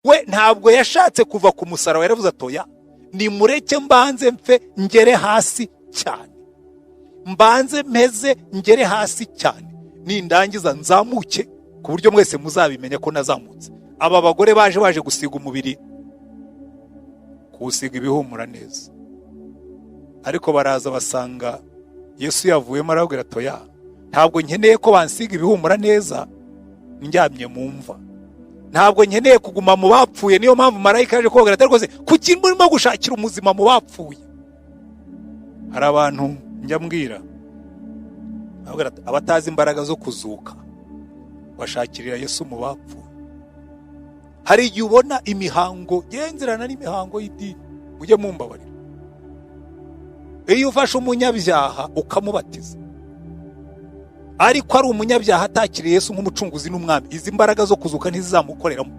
we ntabwo yashatse kuva ku musaraba, yaravuze atoya nimureke mbanze mfe ngere hasi cyane, mbanze mpeze ngere hasi cyane, nindangiza nzamuke ku buryo mwese muzabimenya ko nazamutse. Aba bagore baje gusiga umubiri, kuwusiga ibihumura neza, ariko baraza basanga Yesu yavuyemo arabwira atoya ntabwo nkeneye ko bansiga ibihumura neza ndyamye mu mva, ntabwo nkeneye kuguma mu bapfuye. Niyo mpamvu marayika yaje kubabwira ati rwose kuki murimo gushakira umuzima mu bapfuye? Hari abantu njya mbwira abatazi imbaraga zo kuzuka bashakirira Yesu mu bapfuye. Hari igihe ubona imihango genzerana n'imihango y'idini, ujye mumbabarira. Iyo ufashe umunyabyaha ukamubatiza ariko ari umunyabyaha atakiriye Yesu nk'umucunguzi n'umwami, izi mbaraga zo kuzuka ntizizamukoreramo.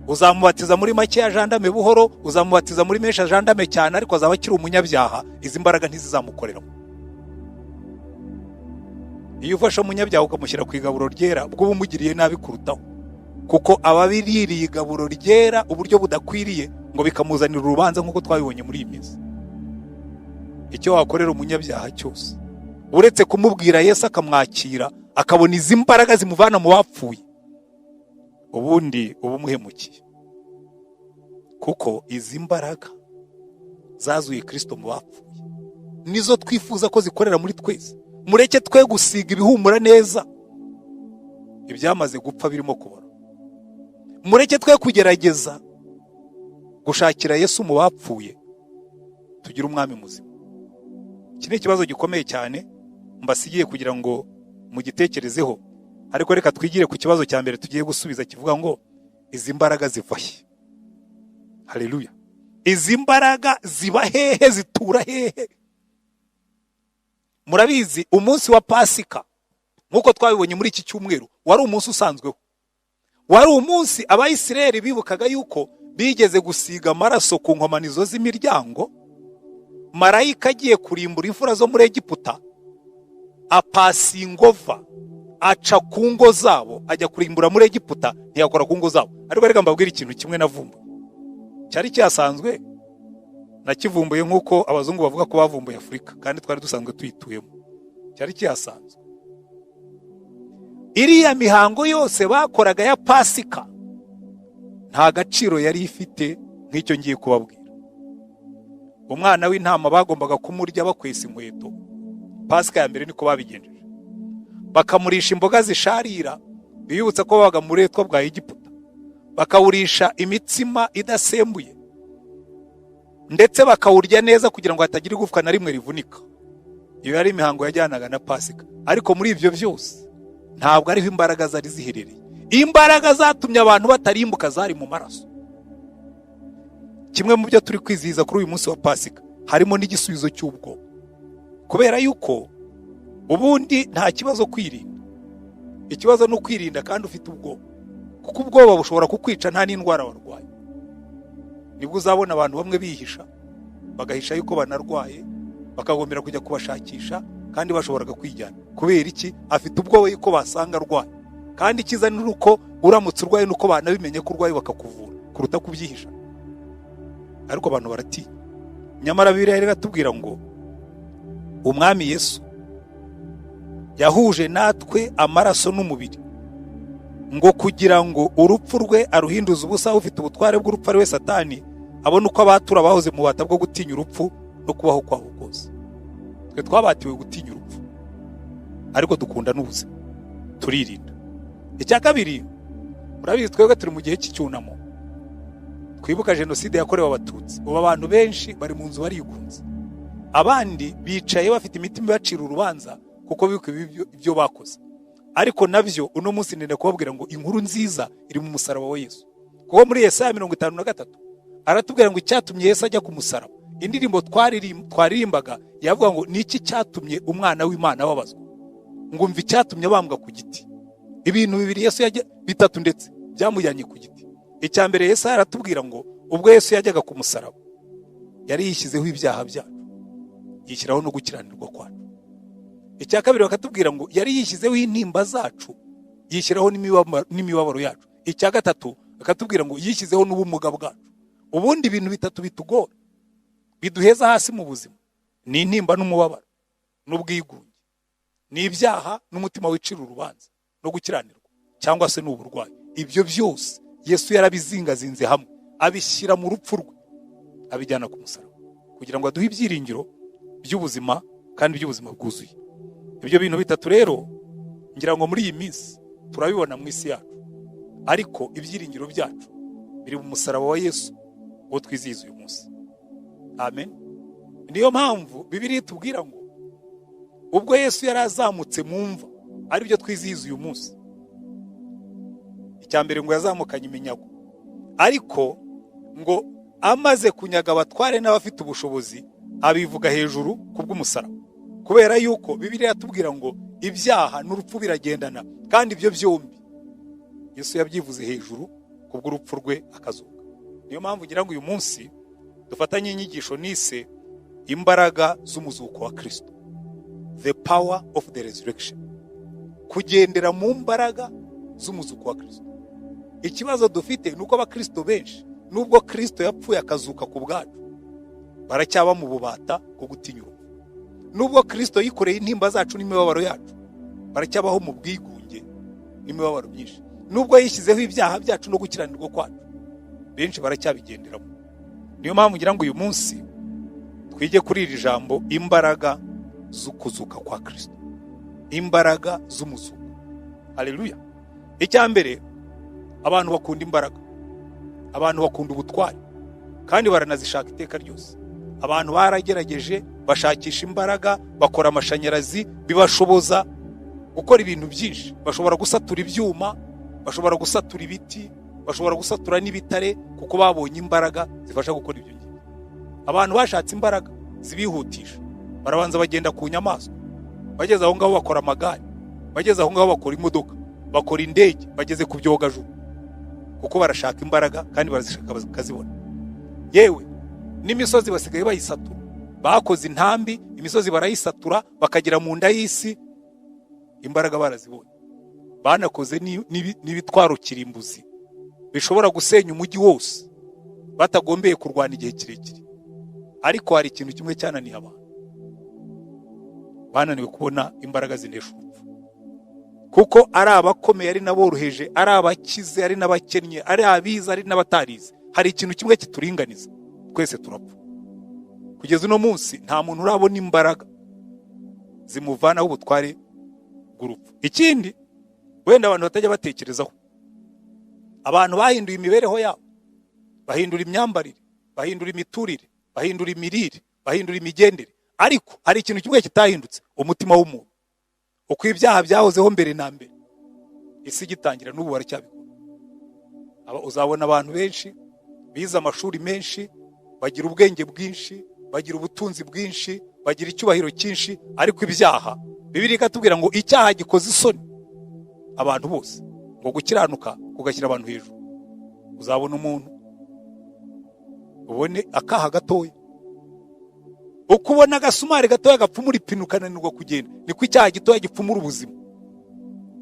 Uzamubatiza muri make ya jandame buhoro, uzamubatiza muri menshi ya jandame cyane, ariko azaba akiri umunyabyaha, izi mbaraga ntizizamukoreramo. Iyo ufashe umunyabyaha ukamushyira ku igaburo ryera, ubwo bumugiriye nabi kurutaho, kuko ababiririye igaburo ryera uburyo budakwiriye ngo bikamuzanira urubanza nk'uko twabibonye muri iyi minsi. Icyo wakorera umunyabyaha cyose uretse kumubwira Yesu akamwakira, akabona izi mbaraga zimuvana mu bapfuye, ubundi uba umuhemukiye, kuko izi mbaraga zazuye Kristo mu bapfuye nizo twifuza ko zikorera muri twese. Mureke twe gusiga ibihumura neza ibyamaze gupfa birimo kubora. Mureke twe kugerageza gushakira Yesu mu bapfuye, tugira umwami muzima. Iki ni ikibazo gikomeye cyane mbasigiye kugira ngo mugitekerezeho, ariko reka twigire ku kibazo cya mbere tugiye gusubiza kivuga ngo izi mbaraga ziva he? Haleluya. Izi mbaraga ziba hehe, zitura hehe? Murabizi umunsi wa Pasika nkuko twabibonye muri iki cyumweru wari umunsi usanzweho, wari umunsi abayisiraheli bibukaga yuko bigeze gusiga amaraso ku nkomanizo z'imiryango. Marayika agiye kurimbura imfura zo muri Egiputa, apasi ingova aca ku ngo zabo, ajya kurimbura muri Egiputa, ntiyakora ku ngo zabo. Ariko reka mbabwire ikintu kimwe navumbuye cyari cyasanzwe, nakivumbuye nkuko abazungu bavuga ko bavumbuye Afurika, kandi twari dusanzwe tuyituyemo. Cyari cyasanzwe, iriya mihango yose bakoraga ya Pasika nta gaciro yari ifite nk'icyo ngiye kubabwira. Umwana w'intama bagombaga kumurya bakwesa inkweto. Pasika ya mbere niko babigenjeje, bakamurisha imboga zisharira biyibutsa ko babaga mu buretwa bwa Egiputa, bakawurisha imitsima idasembuye, ndetse bakawurya neza kugira ngo hatagira igufwa na rimwe rivunika. Iyo yari imihango yajyanaga na Pasika. Ariko muri ibyo byose ntabwo ariho imbaraga zari ziherereye. Imbaraga zatumye abantu batarimbuka zari mu maraso. Kimwe mu byo turi kwizihiza kuri uyu munsi wa Pasika harimo n'igisubizo cy'ubwoba, kubera yuko ubundi nta kibazo kwirinda, ikibazo ni ukwirinda kandi ufite ubwoba, kuko ubwoba bushobora kukwica nta n'indwara warwaye. Nibwo uzabona abantu bamwe bihisha, bagahisha yuko banarwaye, bakagombera kujya kubashakisha kandi bashoboraga kwijyana. Kubera iki? Afite ubwoba yuko basanga arwaye, kandi ikiza ni uko uramutse urwaye nuko banabimenye ko urwaye bakakuvura kuruta kubyihisha. Ariko abantu baratinya. Nyamara Bibiliya iratubwira ngo umwami Yesu yahuje natwe amaraso n'umubiri, ngo kugira ngo urupfu rwe aruhinduze ubusa, ufite ubutware bw'urupfu ari we Satani abone uko abatura bahoze mu bubata bwo gutinya urupfu no kubaho kwaho rwose. Twe twabatiwe gutinya urupfu, ariko dukunda n'ubuzima, turirinda. Icya kabiri, murabizi twebwe turi mu gihe cy'icyunamo, twibuka jenoside yakorewe Abatutsi. Ubu abantu benshi bari mu nzu barigunze, abandi bicaye bafite imitima ibacira urubanza kuko bibuka ibyo bakoze. Ariko nabyo uno munsi nenda kubabwira ngo inkuru nziza iri mu musaraba wa Yesu. Kuko muri Yesaya 53 aratubwira ngo icyatumye Yesu ajya ku musaraba. Indirimbo twaririmbaga yavuga ngo niki cyatumye umwana w'Imana ababazwa, ngo umva icyatumye bambwa ku giti. Ibintu bibiri Yesu yajya bitatu ndetse byamujyanye ku giti. Icya mbere Yesu aratubwira ngo ubwo Yesu yajyaga ku musaraba yari yishyizeho ibyaha byacu, yishyiraho no gukiranirwa kwacu. Icya kabiri bakatubwira ngo yari yishyizeho intimba zacu, yishyiraho n'imibabaro yacu. Icya gatatu akatubwira ngo yishyizeho n'ubumuga bwacu. Ubundi ibintu bitatu bitugora biduheza hasi mu buzima ni intimba n'umubabaro n'ubwigunge, ni ibyaha n'umutima wicira urubanza no gukiranirwa cyangwa se n'uburwayi. Ibyo byose Yesu yarabizingazinze hamwe, abishyira mu rupfu rwe, abijyana ku musaraba kugira ngo aduhe ibyiringiro by'ubuzima kandi by'ubuzima bwuzuye. Ibyo bintu bitatu rero ngira ngo muri iyi minsi turabibona mu isi yacu, ariko ibyiringiro byacu biri mu musaraba wa Yesu uwo twizihiza uyu munsi. Amen. Niyo mpamvu Bibiliya itubwira ngo ubwo Yesu yari azamutse mu mva, ari byo twizihiza uyu munsi, icya mbere ngo yazamukanye iminyago, ariko ngo amaze kunyaga abatware n'abafite ubushobozi abivuga hejuru kubw'umusaraba, kubera yuko Bibiliya yatubwira ngo ibyaha n'urupfu biragendana, kandi ibyo byombi Yesu yabyivuze hejuru kubw'urupfu rwe akazuka. Niyo mpamvu ngira ngo uyu munsi dufatanye inyigisho nise imbaraga z'umuzuko wa Kristo, the power of the resurrection, kugendera mu mbaraga z'umuzuko wa Kristo. Ikibazo dufite nuko abakristo benshi nubwo Kristo yapfuye akazuka ku bwacu baracyaba mu bubata bwo gutinya urupfu. Nubwo Kristo yikoreye intimba zacu n'imibabaro yacu baracyabaho mu bwigunge n'imibabaro myinshi. Nubwo yishyizeho ibyaha byacu no gukiranirwa kwacu benshi baracyabigenderamo. Niyo mpamvu ngira ngo uyu munsi twige kuri iri jambo imbaraga z'ukuzuka kwa Kristo, imbaraga z'umuzuko. Haleluya. Icya mbere, abantu bakunda imbaraga, abantu bakunda ubutwari kandi baranazishaka iteka ryose. Abantu baragerageje bashakisha imbaraga, bakora amashanyarazi, bibashoboza gukora ibintu byinshi. Bashobora gusatura ibyuma, bashobora gusatura ibiti, bashobora gusatura n'ibitare, kuko babonye imbaraga zifasha gukora ibyo ngibyo. Abantu bashatse imbaraga zibihutisha, barabanza bagenda ku nyamaswa, bageze aho ngaho bakora amagare, bageze aho ngaho bakora imodoka, bakora indege, bageze ku byogajuru, kuko barashaka imbaraga kandi barazishaka bakazibona. Yewe n'imisozi basigaye bayisatura, bakoze intambi, imisozi barayisatura bakagera mu nda y'isi, imbaraga barazibonye. Banakoze n'ibitwaro kirimbuzi bishobora gusenya umujyi wose batagombeye kurwana igihe kirekire. Ariko hari ikintu kimwe cyananiye abantu, bananiwe kubona imbaraga zinesha urupfu. Kuko ari abakomeye ari n'aboroheje, ari abakize ari n'abakennye, ari abize ari n'abatarize, hari ikintu kimwe kituringaniza: twese turapfa. Kugeza uno munsi nta muntu urabona imbaraga zimuvanaho ubutware bw'urupfu. Ikindi wenda abantu batajya batekerezaho, abantu bahinduye imibereho yabo, bahindura imyambarire, bahindura imiturire, bahindura imirire, bahindura imigendere, ariko hari ikintu kimwe kitahindutse: umutima w'umuntu. Uko ibyaha byahozeho mbere na mbere, isi gitangira n'ubu baracyabikora. Uzabona abantu benshi bize amashuri menshi, bagira ubwenge bwinshi, bagira ubutunzi bwinshi, bagira icyubahiro cyinshi, ariko ibyaha, Bibiliya ikatubwira ngo icyaha gikoze isoni abantu bose, ngo gukiranuka kugashyira abantu hejuru. Uzabona umuntu ubone akaha gatoya, uko ubona agasumari gatoya gapfumura ipine ukananirwa kugenda, niko icyaha gitoya gipfumura ubuzima.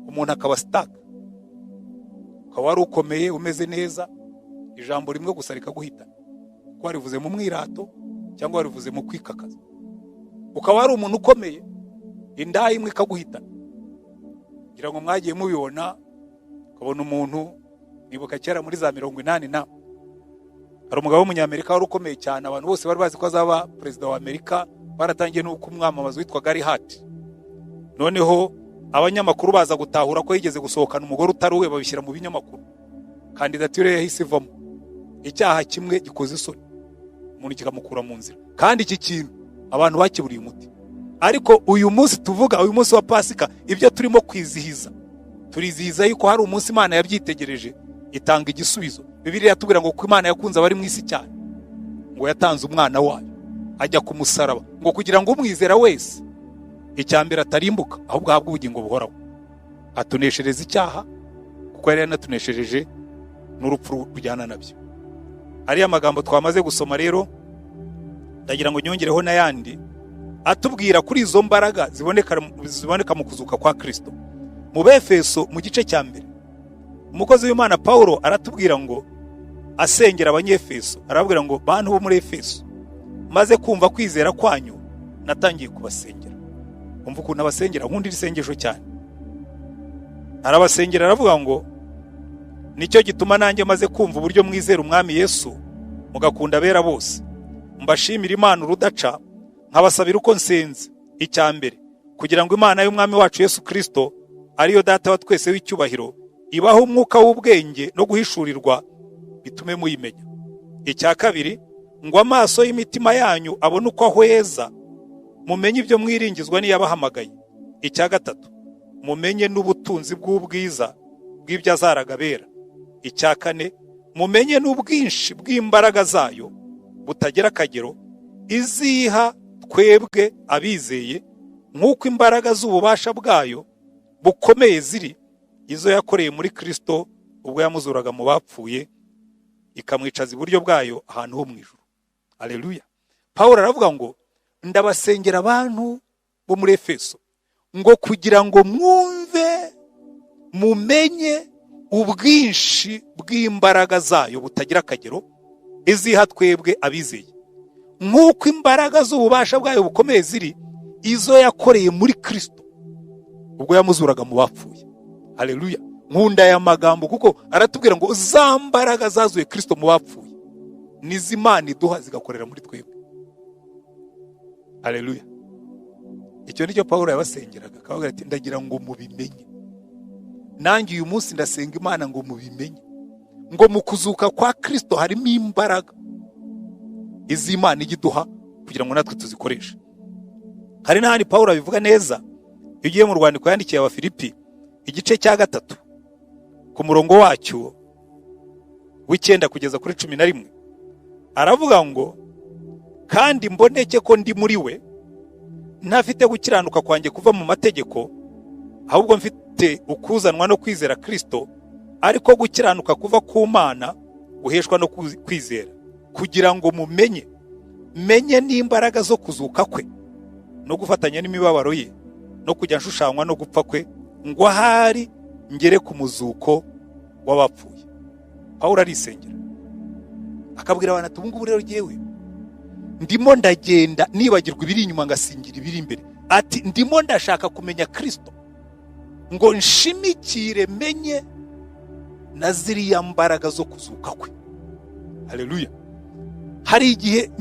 Umuntu akaba stuck, ukaba wari ukomeye umeze neza, ijambo rimwe gusa rikaguhitana, kuko warivuze mu mwirato cyangwa warivuze mu kwikakaza. Ukaba wari umuntu ukomeye, inda imwe ikaguhitana. Ngira ngo mwagiye mubibona, ukabona umuntu, nibuka kera muri za 80 na hari umugabo w'umunyamerika wari ukomeye cyane, abantu bose bari bazi ko azaba perezida wa Amerika, baratangiye no kumwamamaza, witwa Gary Hart. Noneho abanyamakuru baza gutahura ko yigeze gusohokana umugore utari we, babishyira mu binyamakuru. Kandidatire yahise ivamo. Icyaha kimwe gikoze isoni, umuntu kikamukura mu nzira. Kandi iki kintu abantu bakiburiye umuti. Ariko uyu munsi tuvuga, uyu munsi wa Pasika, ibyo turimo kwizihiza, turizihiza yuko hari umunsi Imana yabyitegereje itanga igisubizo. Bibiliya yatubwira ngo ko Imana yakunze abari mu isi cyane, ngo yatanze umwana wayo ajya ku musaraba, ngo kugira ngo umwizera wese icyambere atarimbuka, ahubwo ahabwe ubugingo buhoraho. Atuneshereza icyaha, kuko yari yanatuneshereje n'urupfu rujyana nabyo. Ariya magambo twamaze gusoma rero, ndagira ngo nyongereho n'ayandi atubwira kuri izo mbaraga ziboneka mu kuzuka kwa Kristo. Mu Befeso mu gice cya mbere umukozi w'Imana Pawulo aratubwira ngo asengera abanyefeso, arababwira ngo bantu bo muri Efeso, maze kumva kwizera kwanyu natangiye kubasengera. Umva ukuntu abasengera, nkundi risengesho cyane. Arabasengera aravuga ngo nicyo gituma nanjye maze kumva uburyo mwizera umwami Yesu mugakunda abera bose, mbashimira Imana urudaca, nkabasabira uko nsenze. Icya mbere, kugira ngo Imana y'umwami wacu Yesu Kirisito, ariyo data wa twese w'icyubahiro, ibaho umwuka w'ubwenge no guhishurirwa bitume muyimenya. Icya kabiri, ngo amaso y'imitima yanyu abone uko ahweza, mumenye ibyo mwiringizwa n'iyabahamagaye. Icya gatatu, mumenye n'ubutunzi bw'ubwiza bw'ibyo azaraga bera. Icya kane, mumenye n'ubwinshi bw'imbaraga zayo butagira akagero, iziha twebwe abizeye, nk'uko imbaraga z'ububasha bwayo bukomeye ziri izo yakoreye muri Kristo ubwo yamuzuraga mu bapfuye, ikamwicaza iburyo bwayo ahantu ho mu ijuru. Haleluya. Pawulo aravuga ngo ndabasengera abantu bo muri Efeso, ngo kugira ngo mwumve mumenye ubwinshi bw'imbaraga zayo butagira akagero, iziha twebwe abizeye, nk'uko imbaraga z'ububasha bwayo bukomeye ziri izo yakoreye muri Kristo ubwo yamuzuraga mu bapfuye. Haleluya. Nkunda aya magambo kuko aratubwira ngo za mbaraga zazuye Kristo mu bapfuye nizo Imana iduha zigakorera muri twebwe. Haleluya. Icyo nicyo Pawulo yabasengeraga, akavuga ati ndagira ngo mubimenye. Nanjye uyu munsi ndasenga Imana ngo mubimenye, ngo mu kuzuka kwa Kristo harimo imbaraga izi Imana igiduha kugira ngo natwe tuzikoreshe. Hari n'ahandi Pawulo abivuga neza, ugiye mu rwandiko yandikiye Abafilipi igice cya 3 ku murongo wacyo w'9 kugeza kuri 11, aravuga ngo kandi mboneke ko ndi muri we, ntafite gukiranuka kwanjye kuva mu mategeko, ahubwo mfite ukuzanwa no kwizera Kristo, ariko gukiranuka kuva ku Mana guheshwa no kwizera, kugira ngo menye n'imbaraga zo kuzuka kwe no gufatanya n'imibabaro ye, no kujya nshushanywa no gupfa kwe, ngo ahari ngere ku muzuko w'abapfuye. Pawulo arisengera akabwira abantu ati ubungubu rero jyewe ndimo ndagenda nibagirwa ibiri inyuma ngasingira ibiri imbere. Ati ndimo ndashaka kumenya Kristo, ngo nshimikire menye na ziriya mbaraga zo kuzuka kwe. Haleluya. Hari igihe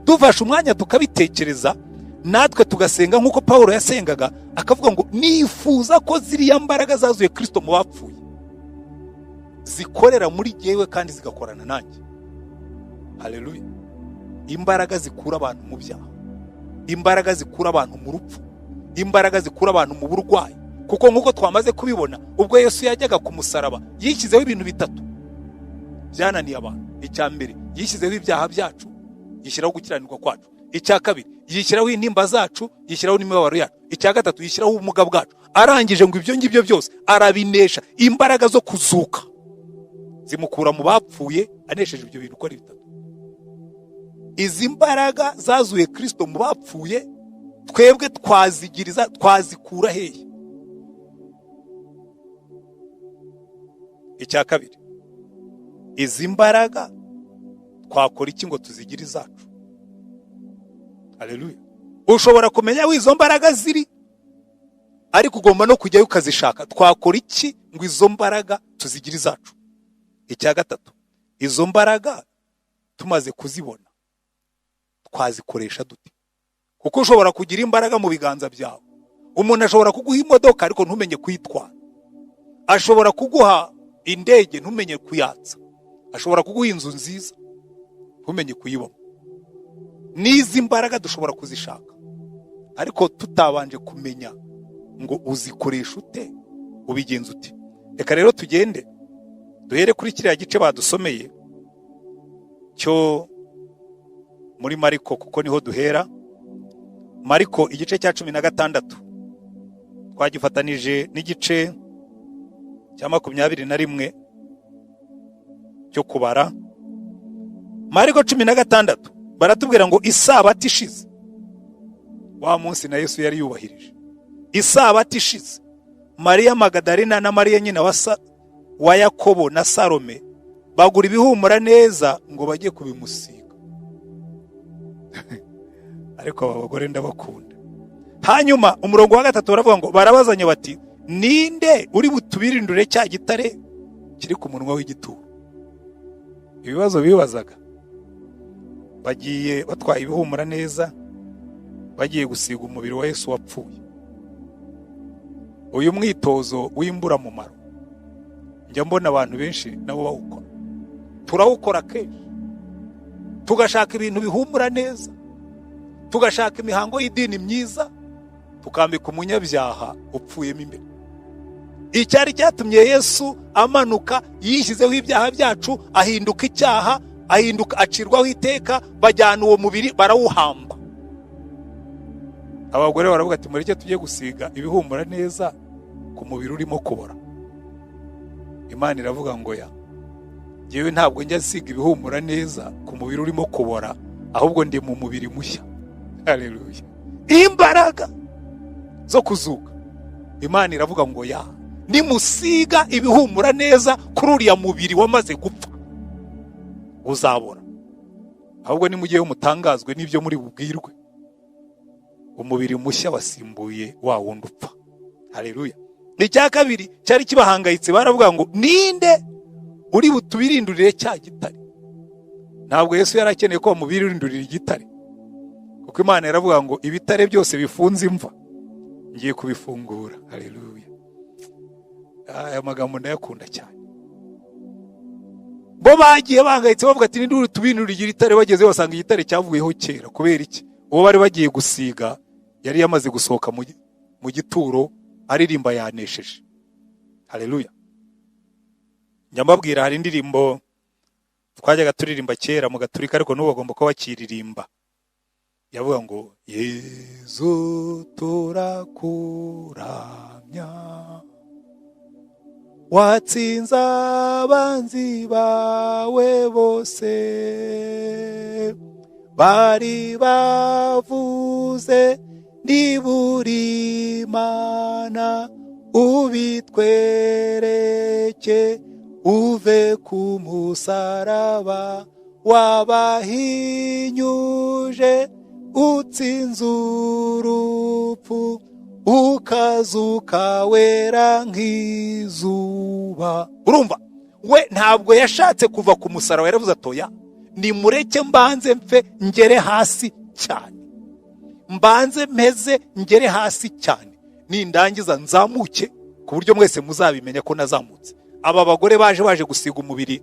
dufashe umwanya tukabitekereza, natwe tugasenga nk'uko Pawulo yasengaga, akavuga ngo nifuza ko ziriya mbaraga zazuye Kristo mu bapfuye zikorera muri jyewe kandi zigakorana nanjye. Haleluya. Imbaraga zikura abantu mu byaha, imbaraga zikura abantu mu rupfu, imbaraga zikura abantu mu burwayi. Kuko nk'uko twamaze kubibona, ubwo Yesu yajyaga ku musaraba yishyizeho ibintu 3 byananiye abantu. Icya mbere, yishyizeho ibyaha byacu, yishyiraho gukiranirwa kwacu. Icya kabiri, yishyiraho intimba zacu, yishyiraho n'imibabaro yacu. Icya gatatu, yishyiraho ubumuga bwacu. Arangije ngo ibyo ngibyo byose arabinesha. Imbaraga zo kuzuka zimukura mu bapfuye, anesheje ibyo bintu uko ari 3. Izi mbaraga zazuye Kristo mu bapfuye, twebwe twazigiriza, twazikura hehe? Icya kabiri, izi mbaraga twakora iki ngo tuzigire izacu? Haleluya. Ushobora kumenya aho izo mbaraga ziri, ariko ugomba no kujyayo ukazishaka. Twakora iki ngo izo mbaraga tuzigire izacu? Icya gatatu, izo mbaraga tumaze kuzibona twazikoresha dute? Kuko ushobora kugira imbaraga mu biganza byawe. Umuntu ashobora kuguha imodoka ariko ntumenye kuyitwara. Ashobora kuguha indege ntumenye kuyatsa. Ashobora kuguha inzu nziza ntumenye kuyibamo. N'izi mbaraga dushobora kuzishaka, ariko tutabanje kumenya ngo uzikoresha ute, ubigenza ute. Reka rero tugende duhere kuri kiriya gice badusomeye cyo muri Mariko, kuko niho duhera. Mariko igice cya 16 twagifatanije n'igice cya 21 cyo kubara. Mariko 16 baratubwira ngo isabato ishize, wa munsi na Yesu yari yubahirije. Isabato ishize, Mariya Magadalena na Mariya nyina wa Yakobo na Salome bagura ibihumura neza ngo bajye kubimusiga. Ariko aba bagore ndabakunda. Hanyuma umurongo wa 3 baravuga ngo barabazanye bati, ninde uri butubirindure cya gitare kiri ku munwa w'igituro? Ibibazo bibazaga. Bagiye batwaye ibihumura neza, bagiye gusiga umubiri wa Yesu wapfuye. Uyu mwitozo w'imbura mumaro njya mbona abantu benshi nabo bawukora. Turawukora kenshi, tugashaka ibintu bihumura neza, tugashaka imihango y'idini myiza, tukambika umunyabyaha upfuyemo imbere. Icyari cyatumye Yesu amanuka yishyizeho ibyaha byacu, ahinduka icyaha, ahinduka acirwaho iteka, bajyana uwo mubiri barawuhamba. Abagore baravuga ati mureke tujye gusiga ibihumura neza ku mubiri urimo kubora. Imana iravuga ngo ya, yewe ntabwo njya siga ibihumura neza ku mubiri urimo kubora, ahubwo ndi mu mubiri mushya. Haleluya. Imbaraga zo kuzuka. Imana iravuga ngo ya, nimusiga ibihumura neza kuri uriya mubiri wamaze gupfa, uzabora. Ahubwo nimugiye mutangazwe n'ibyo muri bubwirwe. Umubiri mushya wasimbuye wa wundi upfa. Haleluya. Icya kabiri cyari kibahangayitse, baravuga ngo ninde uri butubirindurire cya gitare? Ntabwo Yesu yarakeneye ko bamubirindurira igitare, kuko Imana yaravuga ngo ibitare byose bifunze imva ngiye kubifungura. Haleluya. Aya magambo ndayakunda cyane. Bo bagiye bahangayitse bavuga ati ninde uri tubirindurire igitare? Bageze basanga igitare cyavuyeho kera. Kubera iki? Uwo bari bagiye gusiga yari yamaze gusohoka mu gituro aririmba yanesheje. Haleluya. Njya mbabwira hari indirimbo twajyaga turirimba kera mu gaturika, ariko n'ubu bagomba kuba bakiririmba. Yavuga ngo Yesu turakuramya, watsinze abanzi bawe bose, bari bavuze ndiburi Imana, ubitwereke uve ku musaraba, wabahinyuje utsinze urupfu, ukazuka wera nk'izuba. Urumva, we ntabwo yashatse kuva ku musaraba, yaravuze atoya, nimureke mbanze mfe ngere hasi cyane, mbanze mpeze ngere hasi cyane, nindangiza nzamuke ku buryo mwese muzabimenya ko nazamutse. Aba bagore baje gusiga umubiri,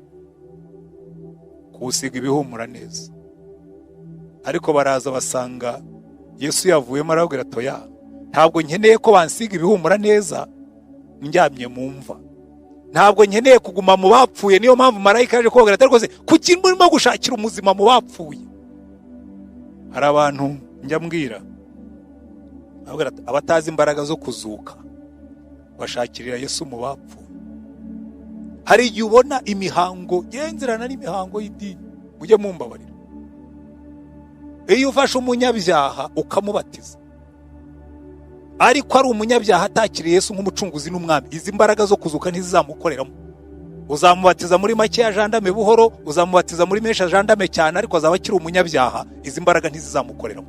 kuwusiga ibihumura neza, ariko baraza basanga Yesu yavuyemo, arababwira atoya, ntabwo nkeneye ko bansiga ibihumura neza ndyamye mu mva, ntabwo nkeneye kuguma mu bapfuye. Niyo mpamvu marayika yaje kubabwira ati rwose kuki murimo gushakira umuzima mu bapfuye? Hari abantu njya mbwira abatazi imbaraga zo kuzuka bashakirira Yesu mu bapfuye. Hari igihe ubona imihango yenzerana n'imihango y'idini, mujye mumbabarira. Iyo ufashe umunyabyaha ukamubatiza, ariko ari umunyabyaha atakiriye Yesu nk'umucunguzi n'umwami, izi mbaraga zo kuzuka ntizizamukoreramo. Uzamubatiza muri make ya jandame buhoro, uzamubatiza muri menshi ya jandame cyane, ariko azaba akiri umunyabyaha, izi mbaraga ntizizamukoreramo.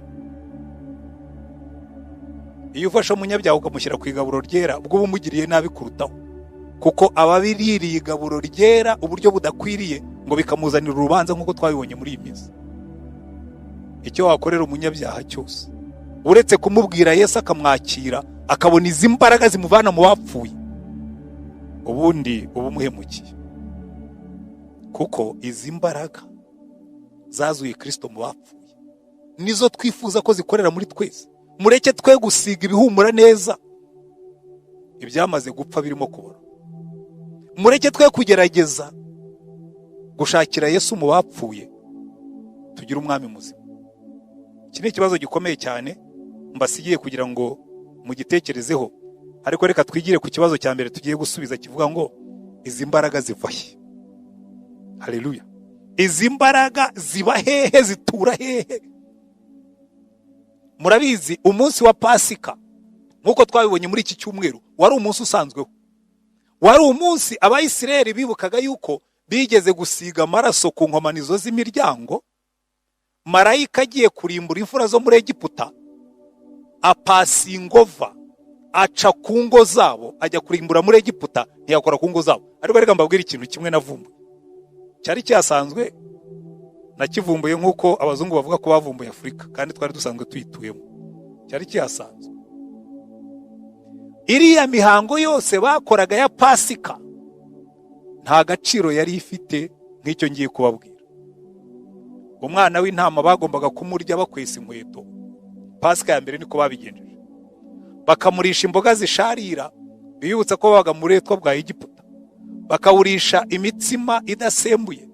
Iyo ufashe umunyabyaha ukamushyira ku igaburo ryera, ubwo bumugiriye nabi kurutaho, kuko ababiririye igaburo ryera uburyo budakwiriye ngo bikamuzanira urubanza, nk'uko twabibonye muri iyi minsi. Icyo wakorera umunyabyaha cyose uretse kumubwira Yesu akamwakira, akabona izi mbaraga zimuvana mu bapfuye, ubundi uba umuhemukiye, kuko izi mbaraga zazuye Kristo mu bapfuye nizo twifuza ko zikorera muri twese. Mureke twe gusiga ibihumura neza ibyamaze gupfa birimo kubora. Mureke twe kugerageza gushakira Yesu mu bapfuye, tugira umwami muzima. Iki ni ikibazo gikomeye cyane mbasigiye kugira ngo mugitekerezeho, ariko reka twigire ku kibazo cya mbere tugiye gusubiza, kivuga ngo izi mbaraga ziva he? Haleluya. Izi mbaraga ziba hehe? Zitura hehe? Murabizi umunsi wa Pasika, nkuko twabibonye muri iki cyumweru, wari umunsi usanzweho. wari umunsi abayisiraheli bibukaga yuko bigeze gusiga amaraso ku nkomanizo z'imiryango. Marayika agiye kurimbura imfura zo muri Egiputa, apasingova aca ku ngo zabo, ajya kurimbura muri Egiputa, ntiyakora ku ngo zabo. Ariko reka mbabwire ikintu kimwe navumbuye cyari cyasanzwe, nakivumbuye nk'uko abazungu bavuga ko bavumbuye Afurika, kandi twari dusanzwe tuyituyemo. Cyari cyasanzwe, iriya mihango yose bakoraga ya Pasika nta gaciro yari ifite nk'icyo ngiye kubabwira. Umwana w'intama bagombaga kumurya bakwesa inkweto. Pasika ya mbere niko babigenjeje, bakamurisha imboga zisharira, biyibutsa ko babaga mu buretwa bwa Egiputa, bakawurisha imitsima idasembuye,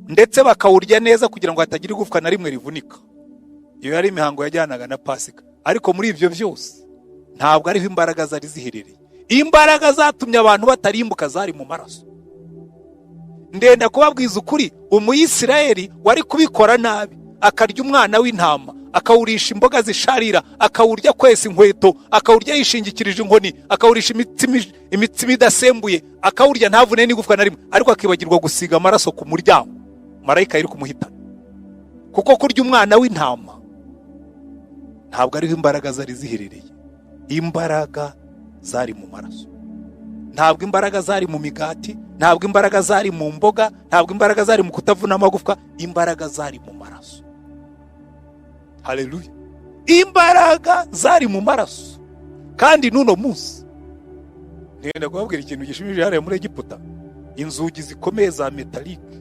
ndetse bakawurya neza kugira ngo hatagira igufwa na rimwe rivunika. Iyo yari imihango yajyanaga na Pasika. Ariko muri ibyo byose ntabwo ariho imbaraga zari ziherereye. Imbaraga zatumye abantu batarimbuka zari mu maraso. Ndenda kubabwiza ukuri, umuyisiraheli wari kubikora nabi, akarya umwana w'intama, akawurisha imboga zisharira, akawurya kwesa inkweto, akawurya yishingikirije inkoni, akawurisha imitsima idasembuye, akawurya ntavune n'igufwa na rimwe, ariko akibagirwa gusiga amaraso ku muryango. Marayika yari kumuhitana. Kuko kurya umwana w'intama ntabwo ariho imbaraga zari ziherereye. Imbaraga zari mu maraso. Ntabwo imbaraga zari mu migati, ntabwo imbaraga zari mu mboga, ntabwo imbaraga zari mu kutavuna amagufwa, imbaraga zari mu maraso. Haleluya. Imbaraga zari mu maraso. Kandi nuno munsi ndenda kubabwira ikintu gishimije hariya muri Egiputa, inzugi zikomeye za metalike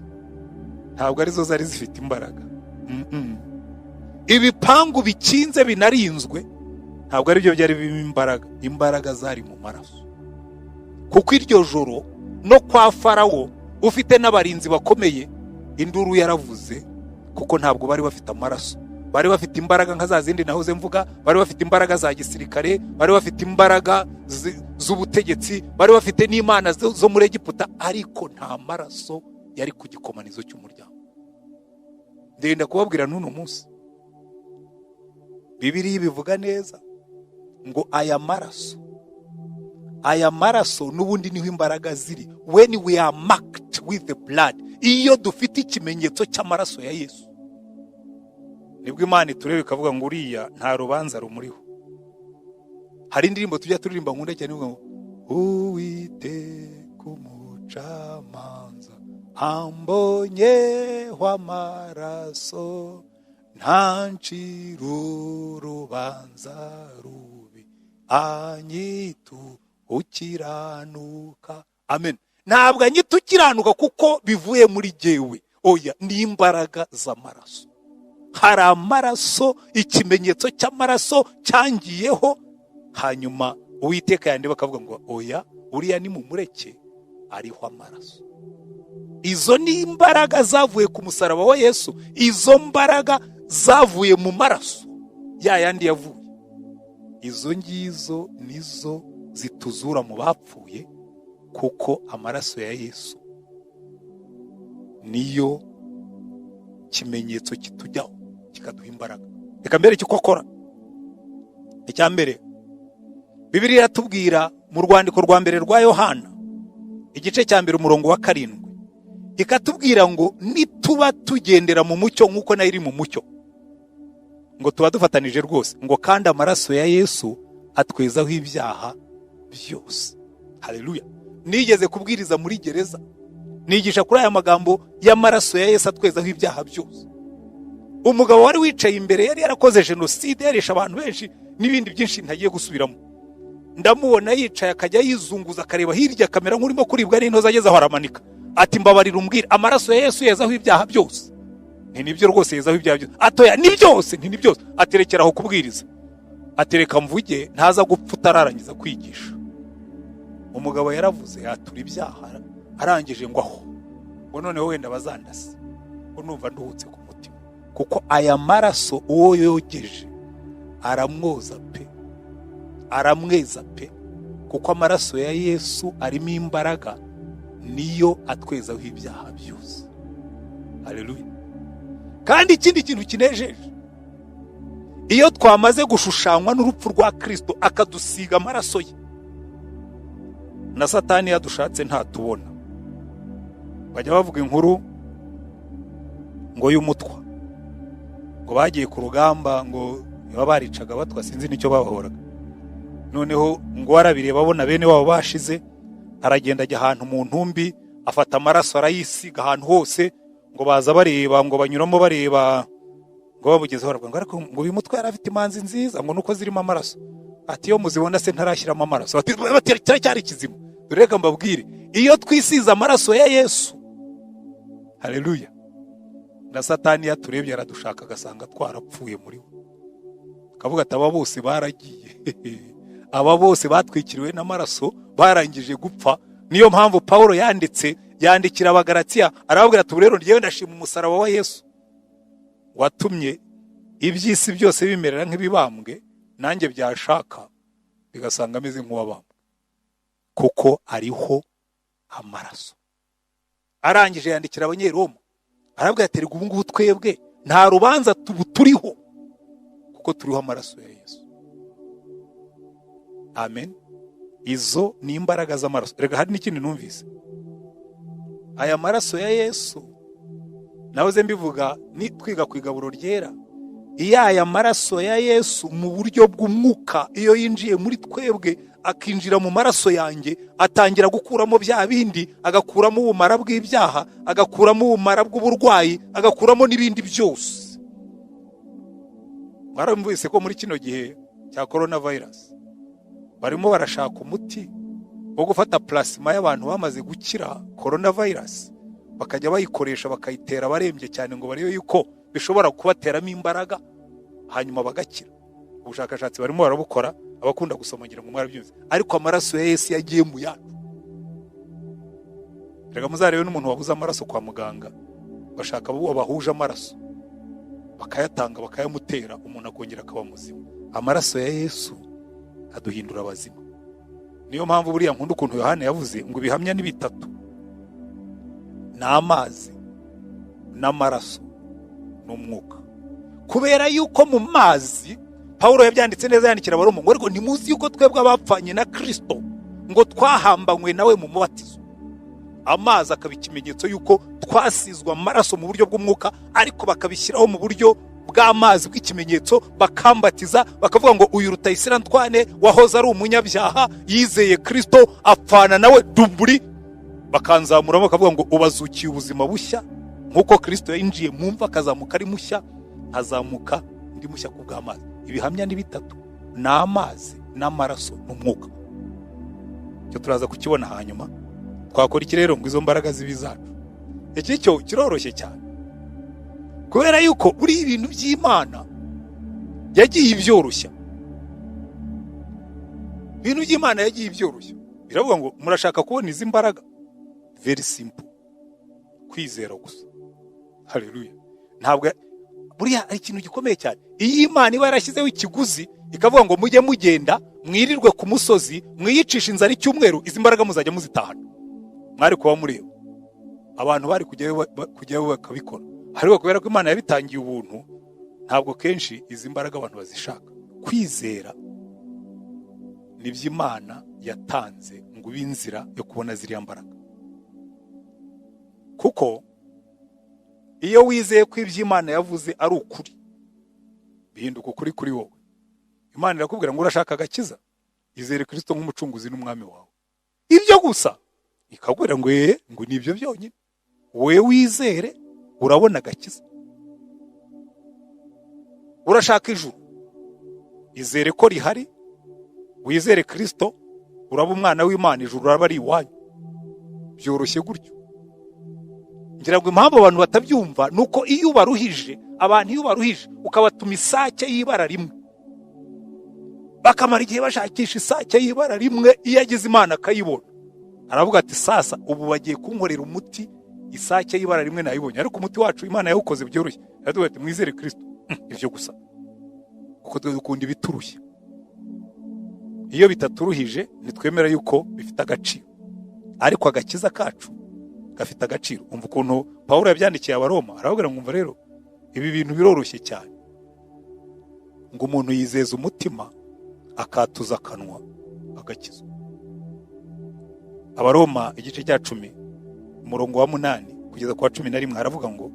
ntabwo arizo zari zifite imbaraga. Ibipangu bikinze binarinzwe ntabwo ari byo byari birimo imbaraga. Imbaraga zari mu maraso. Kuko iryo joro no kwa Farawo ufite n'abarinzi bakomeye, induru yaravuze, kuko ntabwo bari bafite amaraso. Bari bafite imbaraga nka za zindi nahoze mvuga, bari bafite imbaraga za gisirikare, bari bafite imbaraga z'ubutegetsi, bari bafite n'imana zo muri Egiputa, ariko nta maraso yari ku gikomanizo cy'umuryango. Ndenda kubabwira n'uno munsi, Bibiliya bivuga neza ngo aya maraso n'ubundi niho imbaraga ziri. When we are marked with the blood, iyo dufite ikimenyetso cy'amaraso ya Yesu, nibwo Imana itureba ikavuga ngo uriya nta rubanza rumuriho. Hari indirimbo tujya turirimba nkunda cyane ivuga ngo Uwiteka umucamanza ambonyeho amaraso, ntancira urubanza rubi, anyitu ukiranuka. Amen. Ntabwo anyitu ukiranuka kuko bivuye muri jyewe, oya, ni imbaraga z'amaraso. Hari amaraso, ikimenyetso cy'amaraso cyangiyeho, hanyuma Uwiteka yandi bakavuga ngo oya, uriya ni mumureke, ariho amaraso. Izo ni imbaraga zavuye ku musaraba wa Yesu. Izo mbaraga zavuye mu maraso ya yandi yavuye. Izo ngizo nizo zituzura mu bapfuye, kuko amaraso ya Yesu niyo kimenyetso kitujyaho kikaduha imbaraga. Reka mbere cyuko akora. Icya mbere, Bibiliya iratubwira mu rwandiko rwa mbere rwa Yohana, igice cya mbere umurongo wa 7, ikatubwira ngo nituba tugendera mu mucyo nkuko nayo iri mu mucyo, ngo tuba dufatanije rwose, ngo kandi amaraso ya Yesu atwezaho ibyaha byose. Haleluya. Nigeze kubwiriza muri gereza, nigisha kuri aya magambo y'amaraso ya Yesu atwezaho ibyaha byose. Umugabo wari wicaye imbere yari yarakoze jenoside, yarisha abantu benshi n'ibindi byinshi ntagiye gusubiramo. Ndamubona yicaye akajya yizunguza akareba hirya kamera nk'urimo kuribwa n'intozi, ageze aho aramanika ati mbabarira umbwira, amaraso ya Yesu yezaho ibyaha byose? Nibyo rwose yezaho ibyaha byose. Atoya ni byose? Ni byose. Aterekeraho kubwiriza, atereka mvuge ntaza gupfa utararangiza kwigisha. Umugabo yaravuze atura ibyaha, arangije ngo aho, ngo noneho wenda bazandase, ngo numva nduhutse ku mutima, kuko aya maraso uwo yogeje aramwoza pe, aramweza pe, kuko amaraso ya Yesu arimo imbaraga, niyo atwezaho ibyaha byose. Haleluya. Kandi ikindi kintu kinejeje, iyo twamaze gushushanywa n'urupfu rwa Kristo akadusiga amaraso ye, na satani yadushatse ntatubona. Bajya bavuga inkuru ngo y'umutwa, ngo bagiye ku rugamba, ngo niba baricaga batwa sinzi nicyo babahoraga. Noneho ngo warabireba abona bene wabo bashize, aragenda ajya ahantu mu ntumbi, afata amaraso arayisiga ahantu hose, ngo baza bareba, ngo banyuramo bareba, ngo bamugezeho baravuga ngo ariko ngo uyu mutwe yari afite imanzi nziza, ngo nuko zirimo amaraso. Ati iyo muzibona se ntarashyiramo amaraso. Ati cyari kizima. Reka mbabwire, iyo twisize amaraso ya Yesu, haleluya, na satani yaturebye aradushaka agasanga twarapfuye muri we. Kavuga ati aba bose baragiye. Aba bose batwikiriwe n'amaraso barangije gupfa. Niyo mpamvu Paulo yandikira Abagalatiya arababwira ati rero ngiye ndashima umusaraba wa Yesu watumye iby'isi byose bimerera nk'ibibambwe, nanjye byashaka bigasanga ameze nk'uwabambwe, kuko ariho amaraso. Arangije yandikira Abanyeroma arababwira ati ubu ngubu twebwe nta rubanza turiho, kuko turiho amaraso ya Yesu. Amen. Izo ni imbaraga z'amaraso. Rega hari n'ikindi numvise, aya maraso ya Yesu nahoze mbivuga ni twiga ku igaburo ryera. Iyo aya maraso ya Yesu mu buryo bw'umwuka iyo yinjiye muri twebwe akinjira mu maraso yanjye, atangira gukuramo bya bindi, agakuramo ubumara bw'ibyaha, agakuramo ubumara bw'uburwayi, agakuramo n'ibindi byose. Mwarumvise ko muri kino gihe cya coronavirus barimo barashaka umuti wo gufata plasma y'abantu bamaze gukira coronavirus, bakajya bayikoresha bakayitera barembye cyane ngo barebe yuko bishobora kubateramo imbaraga hanyuma bagakira. Ubushakashatsi barimo barabukora, abakunda gusoma ngira ngo mwarabyumvise. Ariko amaraso ya Yesu yagiye mu yacu. Rega muzarebe n'umuntu wabuze amaraso kwa muganga, bashaka abo bahuje amaraso bakayatanga bakayamutera, umuntu akongera akaba muzima. Amaraso ya Yesu aduhindura abazima. Niyo mpamvu buriya nkunda ukuntu Yohana yavuze ngo ibihamya ni bitatu: n'amazi, n'amaraso, n'umwuka. Kubera yuko mu mazi Paulo yabyanditse neza, yandikira Abaroma ngo ariko ntimuzi yuko twebwe abapfanye na Kristo ngo twahambanywe nawe mu mubatizo. Amazi akaba ikimenyetso yuko twasizwe amaraso mu buryo bw'umwuka, ariko bakabishyiraho mu buryo bw'amazi bw'ikimenyetso, bakambatiza bakavuga ngo uyu RUTAYISIRE Antoine wahoze ari umunyabyaha yizeye Kristo apfana nawe duburi, bakanzamuramo bakavuga ngo ubazukiye ubuzima bushya, nkuko Kristo yinjiye mu mva akazamuka ari mushya, azamuka ndi mushya ku bw'amazi. Ibihamya ni bitatu: n'amazi, n'amaraso, n'umwuka. Cyo turaza kukibona hanyuma. Twakora iki rero ngo izo mbaraga zibizacu? Iki cyo kiroroshye cyane, kubera yuko buri ibintu by'Imana yagiye ibyoroshya. Ibintu by'Imana yagiye ibyoroshya. Biravuga ngo murashaka kubona izi mbaraga? Very simple. Kwizera gusa. Haleluya. Ntabwo buriya ari ikintu gikomeye cyane. Iyi Imana iba yarashyizeho ikiguzi ikavuga ngo mujye mugenda mwirirwe ku musozi mwiyicisha inzara icyumweru, izi mbaraga muzajya muzitahana. Mwari kuba mureba abantu bari kujyayo bakabikora. Ariko kubera ko Imana yabitangiye ubuntu, ntabwo kenshi izi mbaraga abantu bazishaka. Kwizera nibyo Imana yatanze ngo ube inzira yo kubona ziriya mbaraga. Kuko iyo wizeye ko ibyo Imana yavuze ari ukuri, bihinduka ukuri kuri wowe. Imana irakubwira ngo urashaka agakiza, izere Kristo nk'umucunguzi n'umwami wawe. Ibyo gusa ikakubwira ngo nibyo byonyine. Wowe wizere urabona agakiza. Urashaka ijuru, izere ko rihari, wizere Kristo, uraba umwana w'Imana, ijuru uraba ari iwanyu. Byoroshye gutyo. Ngira ngo impamvu abantu batabyumva nuko iyo baruhije, abantu iyo baruhije ukabatuma isake y'ibara rimwe, bakamara igihe bashakisha isake y'ibara rimwe, iyo agize Imana akayibona aravuga ati sasa ubu bagiye kunkorera umuti isake y'ibara rimwe nayibonye. Ariko umuti wacu Imana yawukoze byoroshye. Yaravuga ati mwizere Kristo. Ivyo gusa. Kuko dukunda ibiturushye. Iyo bitaturuhije nitwemera yuko bifite agaciro. Ariko agakiza kacu gafite agaciro. Umva ukuntu Paulo yabyandikiye Abaroma, aravuga ngo umva rero ibi bintu biroroshye cyane. Ngo umuntu yizeza umutima akatuza akanwa agakizwa. Abaroma igice cya 10 umurongo wa 8 kugeza kwa 11 haravuga ngo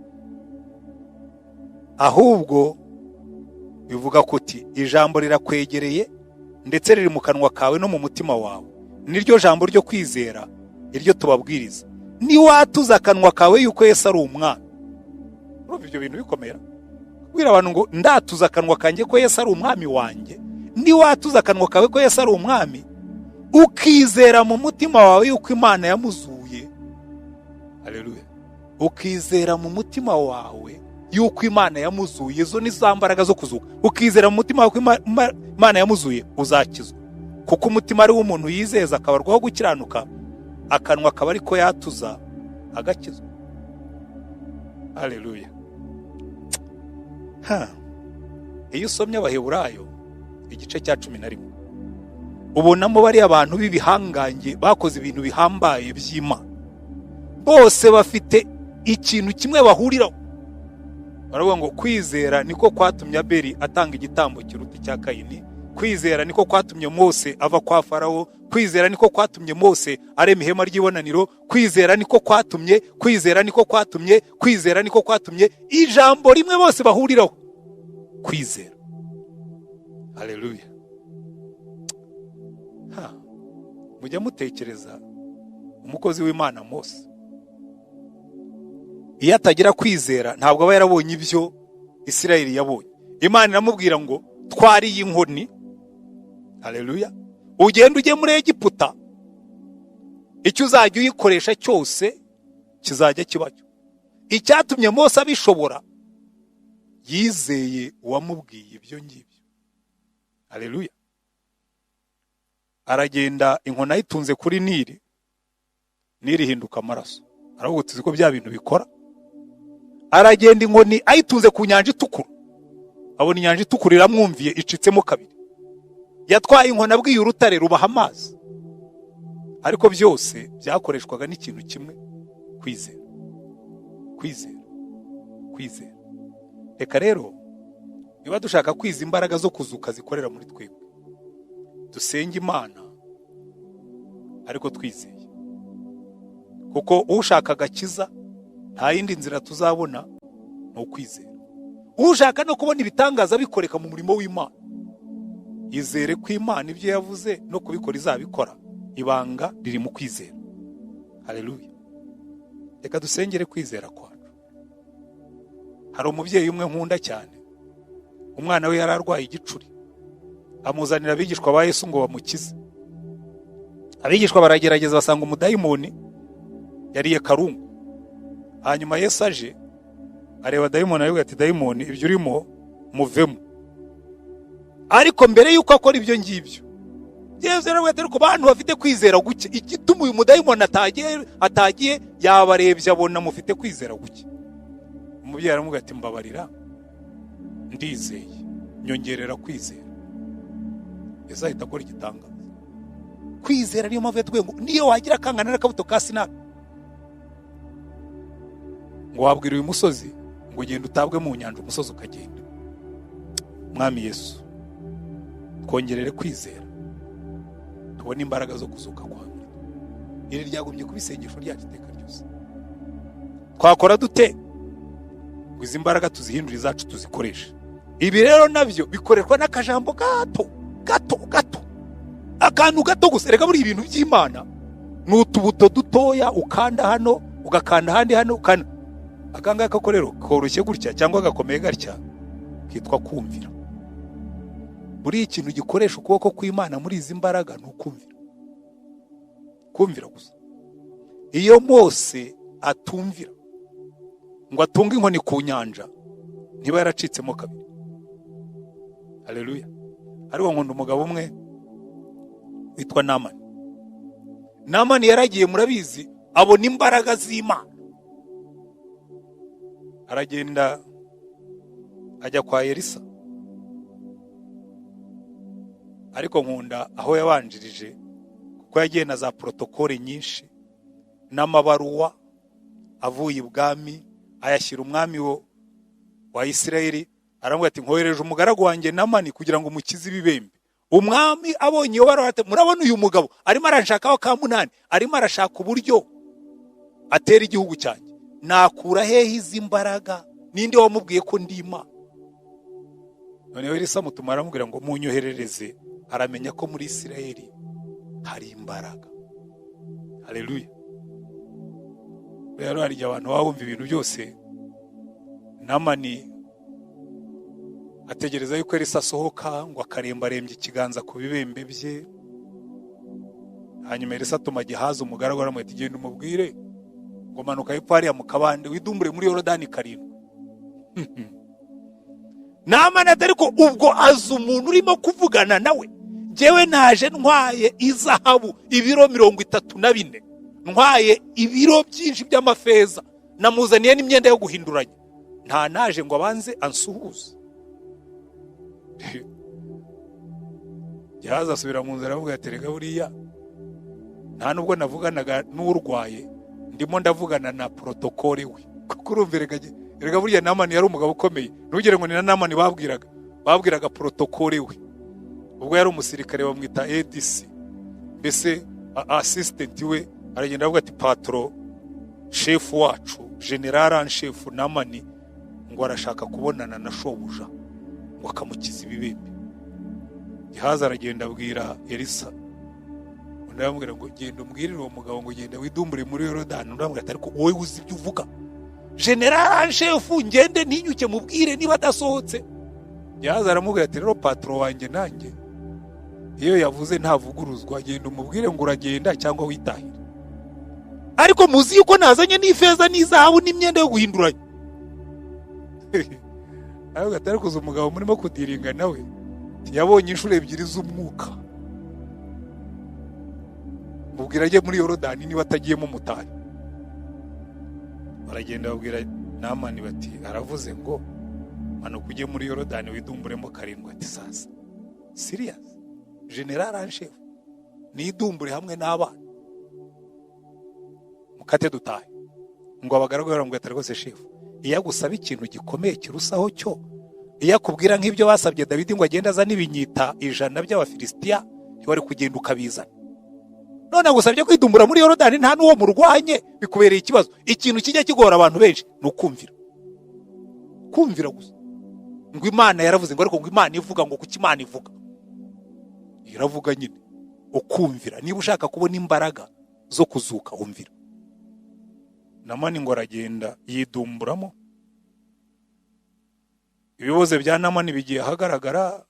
ahubwo bivuga kuti ijambo rirakwegereye ndetse riri mu kanwa kawe no mu mutima wawe, niryo jambo ryo kwizera iryo tubabwiriza. Ni watuza akanwa kawe yuko Yesu ari umwami. Urumva ibyo bintu bikomera? Kubwira abantu ngo ndatuza akanwa kanjye ko Yesu ari umwami wanjye. Ni watuza akanwa kawe ko Yesu ari umwami, ukizera mu mutima wawe yuko Imana yamuzuye. Haleluya. Ukizera mu mutima wawe yuko Imana yamuzuye. Izo ni za mbaraga zo kuzuka. Ukizera mu mutima wawe ko Imana yamuzuye, uzakizwa. Kuko umutima ari w'umuntu yizeza akabarwaho gukiranuka, akanwa akaba ariko yatuza agakizwa. Haleluya. Iyo usomye Abaheburayo igice cya 11 ubonamo bari abantu b'ibihangange bakoze ibintu bihambaye by'Imana. Bose bafite ikintu kimwe bahuriraho. Baravuga ngo kwizera niko kwatumye Abeli atanga igitambo kiruta icya Kayini. Kwizera niko kwatumye Mose ava kwa Farawo. Kwizera niko kwatumye Mose arema ihema ry'ibonaniro. Kwizera niko kwatumye ijambo rimwe bose bahuriraho, kwizera. Haleluya. Mujya mutekereza umukozi w'Imana Mose, iyo atagira kwizera ntabwo aba yarabonye ibyo Isirayeli yabonye. Imana iramubwira ngo twari iyi nkoni, haleluya, ugenda ujye muri Egiputa, icyo uzajya uyikoresha cyose kizajya kibacyo. Icyatumye Mose abishobora, yizeye uwamubwiye ibyo ngibyo. Haleluya. Aragenda inkoni ayitunze kuri Nili, Nili ihinduka amaraso. Aravuga tuzi ko bya bintu bikora. Aragenda inkoni ayitunze ku nyanja itukura, abona inyanja itukura iramwumviye icitsemo kabiri. Yatwaye inkoni abwiye urutare rubaha amazi. Ariko byose byakoreshwaga n'ikintu kimwe, kwizera. Kwizera. Reka rero niba dushaka kwiza imbaraga zo kuzuka zikorera muri twebwe, dusenge Imana ariko twizeye. Kuko ushaka agakiza nta yindi nzira tuzabona no kwizera. Ushaka no kubona ibitangaza bikoreka mu murimo w'Imana, izere ko Imana ibyo yavuze no kubikora izabikora. Ibanga riri mu kwizera. Haleluya. Reka dusengere kwizera kwacu. Hari umubyeyi umwe nkunda cyane, umwana we yararwaye igicuri, amuzanira abigishwa ba Yesu ngo bamukize. Abigishwa baragerageza basanga umudayimoni yariye karungu. Hanyuma Yesu aje areba dayimoni, aravuga ati dayimoni ibyo urimo muvemo. Ariko mbere yuko akora ibyo ngibyo, Yesu aravuga ati ariko bantu bafite kwizera guke, igituma uyu mudayimoni atagiye yabarebye abona mufite kwizera guke. Umubyeyi aravuga ati mbabarira, ndizeye, nyongerera kwizera. Yesu ahita akora igitangaza. Kwizera niyo mpamvu yatubwiye ngo niyo wagira akangana n'akabuto ka Sinari, ngo wabwira uyu musozi ngo genda utabwe mu nyanja, umusozi ukagenda. Mwami Yesu, twongerere kwizera, tubone imbaraga zo kuzuka kwawe. Iri ryagumye kuba isengesho ryacu iteka ryose. Twakora dute ngo izi mbaraga tuzihindure izacu tuzikoreshe? Ibi rero nabyo bikorerwa n'akajambo gato, akantu gato gusa. Reka muri ibintu by'Imana ni utubuto dutoya, ukanda hano ugakanda ahandi hano, ukanda akangaka ko rero koroshye gutya cyangwa gakomeye gatya, kitwa kumvira. Buri ikintu gikoresha ukuboko kw'Imana muri izi mbaraga ni ukumvira. Kumvira gusa. Iyo Mose atumvira ngo atunge inkoni ku nyanja, ntiba yaracitsemo kabiri. Haleluya. Ariko nkunda umugabo umwe witwa Namani yaragiye, murabizi, abona imbaraga z'Imana. Aragenda ajya kwa Elisa. Ariko nkunda aho yabanjirije, kuko yagiye na za protokole nyinshi n'amabaruwa avuye ibwami ayashyira umwami wa Isirayeli. Aramubwira ati nkohereje umugaragu wanjye Namani kugira ngo umukize ibibembe. umwami abonye iyo baruwa ati murabona uyu mugabo arimo arashakaho ka munani, arimo arashaka uburyo atera igihugu cyanjye, nakura hehe izi mbaraga? Ninde wamubwiye ko ndi Imana? Noneho Elisa amutuma aramubwira ngo munyoherereze. Aramenya ko muri Isirayeli hari imbaraga. Haleluya. Rero hari abantu bumva ibintu byose. Namani ategereza yuko Elisa asohoka ngo akarembarembye ikiganza ku bibembe bye. Hanyuma Elisa atuma Gehazi umugaragu aramwita genda umubwire ngo manuka hepfo hariya mu kabande widumbure muri Yorodani karindwi. Namani ariko ubwo azi umuntu urimo kuvugana nawe. Jewe naje ntwaye izahabu ibiro 34, ntwaye ibiro byinshi by'amafeza, namuzaniye n'imyenda yo guhinduranya. Nta naje ngo abanze ansuhuze. Gehazi asubira mu nzira avuga ati rega buriya nta nubwo navuganaga n'urwaye, ndimo ndavugana na protokole we. Kuko urumva buriya Namani yari umugabo ukomeye. Ntugire ngo ni na Namani babwiraga protokole we. Ubwo yari umusirikare bamwita ADC, mbese assistant we aragenda avuga ati patro chef wacu general en chef Namani ngo arashaka kubonana na shobuja ngo akamukiza ibibembe. Gehazi aragenda abwira Elisa, undi aramubwira ngo genda umbwirire uwo mugabo ngo genda widumbure muri Yorodani. Undi aramubwira ariko wowe uzi ibyo uvuga, general en chef ngende ntinyuke mubwire niba adasohotse. Gehazi aramubwira ati rero patro wanjye nanjye iyo yavuze ntavuguruzwa, genda umubwire ngo uragenda cyangwa witahire. Ariko muzi yuko nazanye n'ifeza n'izahabu n'imyenda yo guhinduranya. Ariko atari kuza umugabo murimo kudiringa nawe yabonye inshuro ebyiri z'umwuka. Mubwira ajye muri Yorodani niba atagiyemo mutari. Baragenda babwira Namani bati aravuze ngo manuka ujye muri Yorodani widumburemo karindwi. Ati sasa serious general en chef nidumbure hamwe n'abana mukate dutahe. Ngo abagaragu baramubwira ati rwose chef iyo agusaba ikintu gikomeye kirusaho cyo, iyo akubwira nk'ibyo basabye Dawidi ngo agenda azana ibinyita 100 by'Abafilisitiya, wari kugenda ukabizana. None agusabye kwidumbura muri Yorodani nta n'uwo murwanye, bikubereye ikibazo. Ikintu kijya kigora abantu benshi ni ukumvira. Kumvira gusa. Ngo Imana yaravuze ngo ariko ngo Imana ivuga ngo kuki Imana ivuga? Iravuga nyine. Ukumvira. Niba ushaka kubona imbaraga zo kuzuka umvira. Namani ngo aragenda yidumburamo. Ibiboze bya Namani bigiye hagaragara,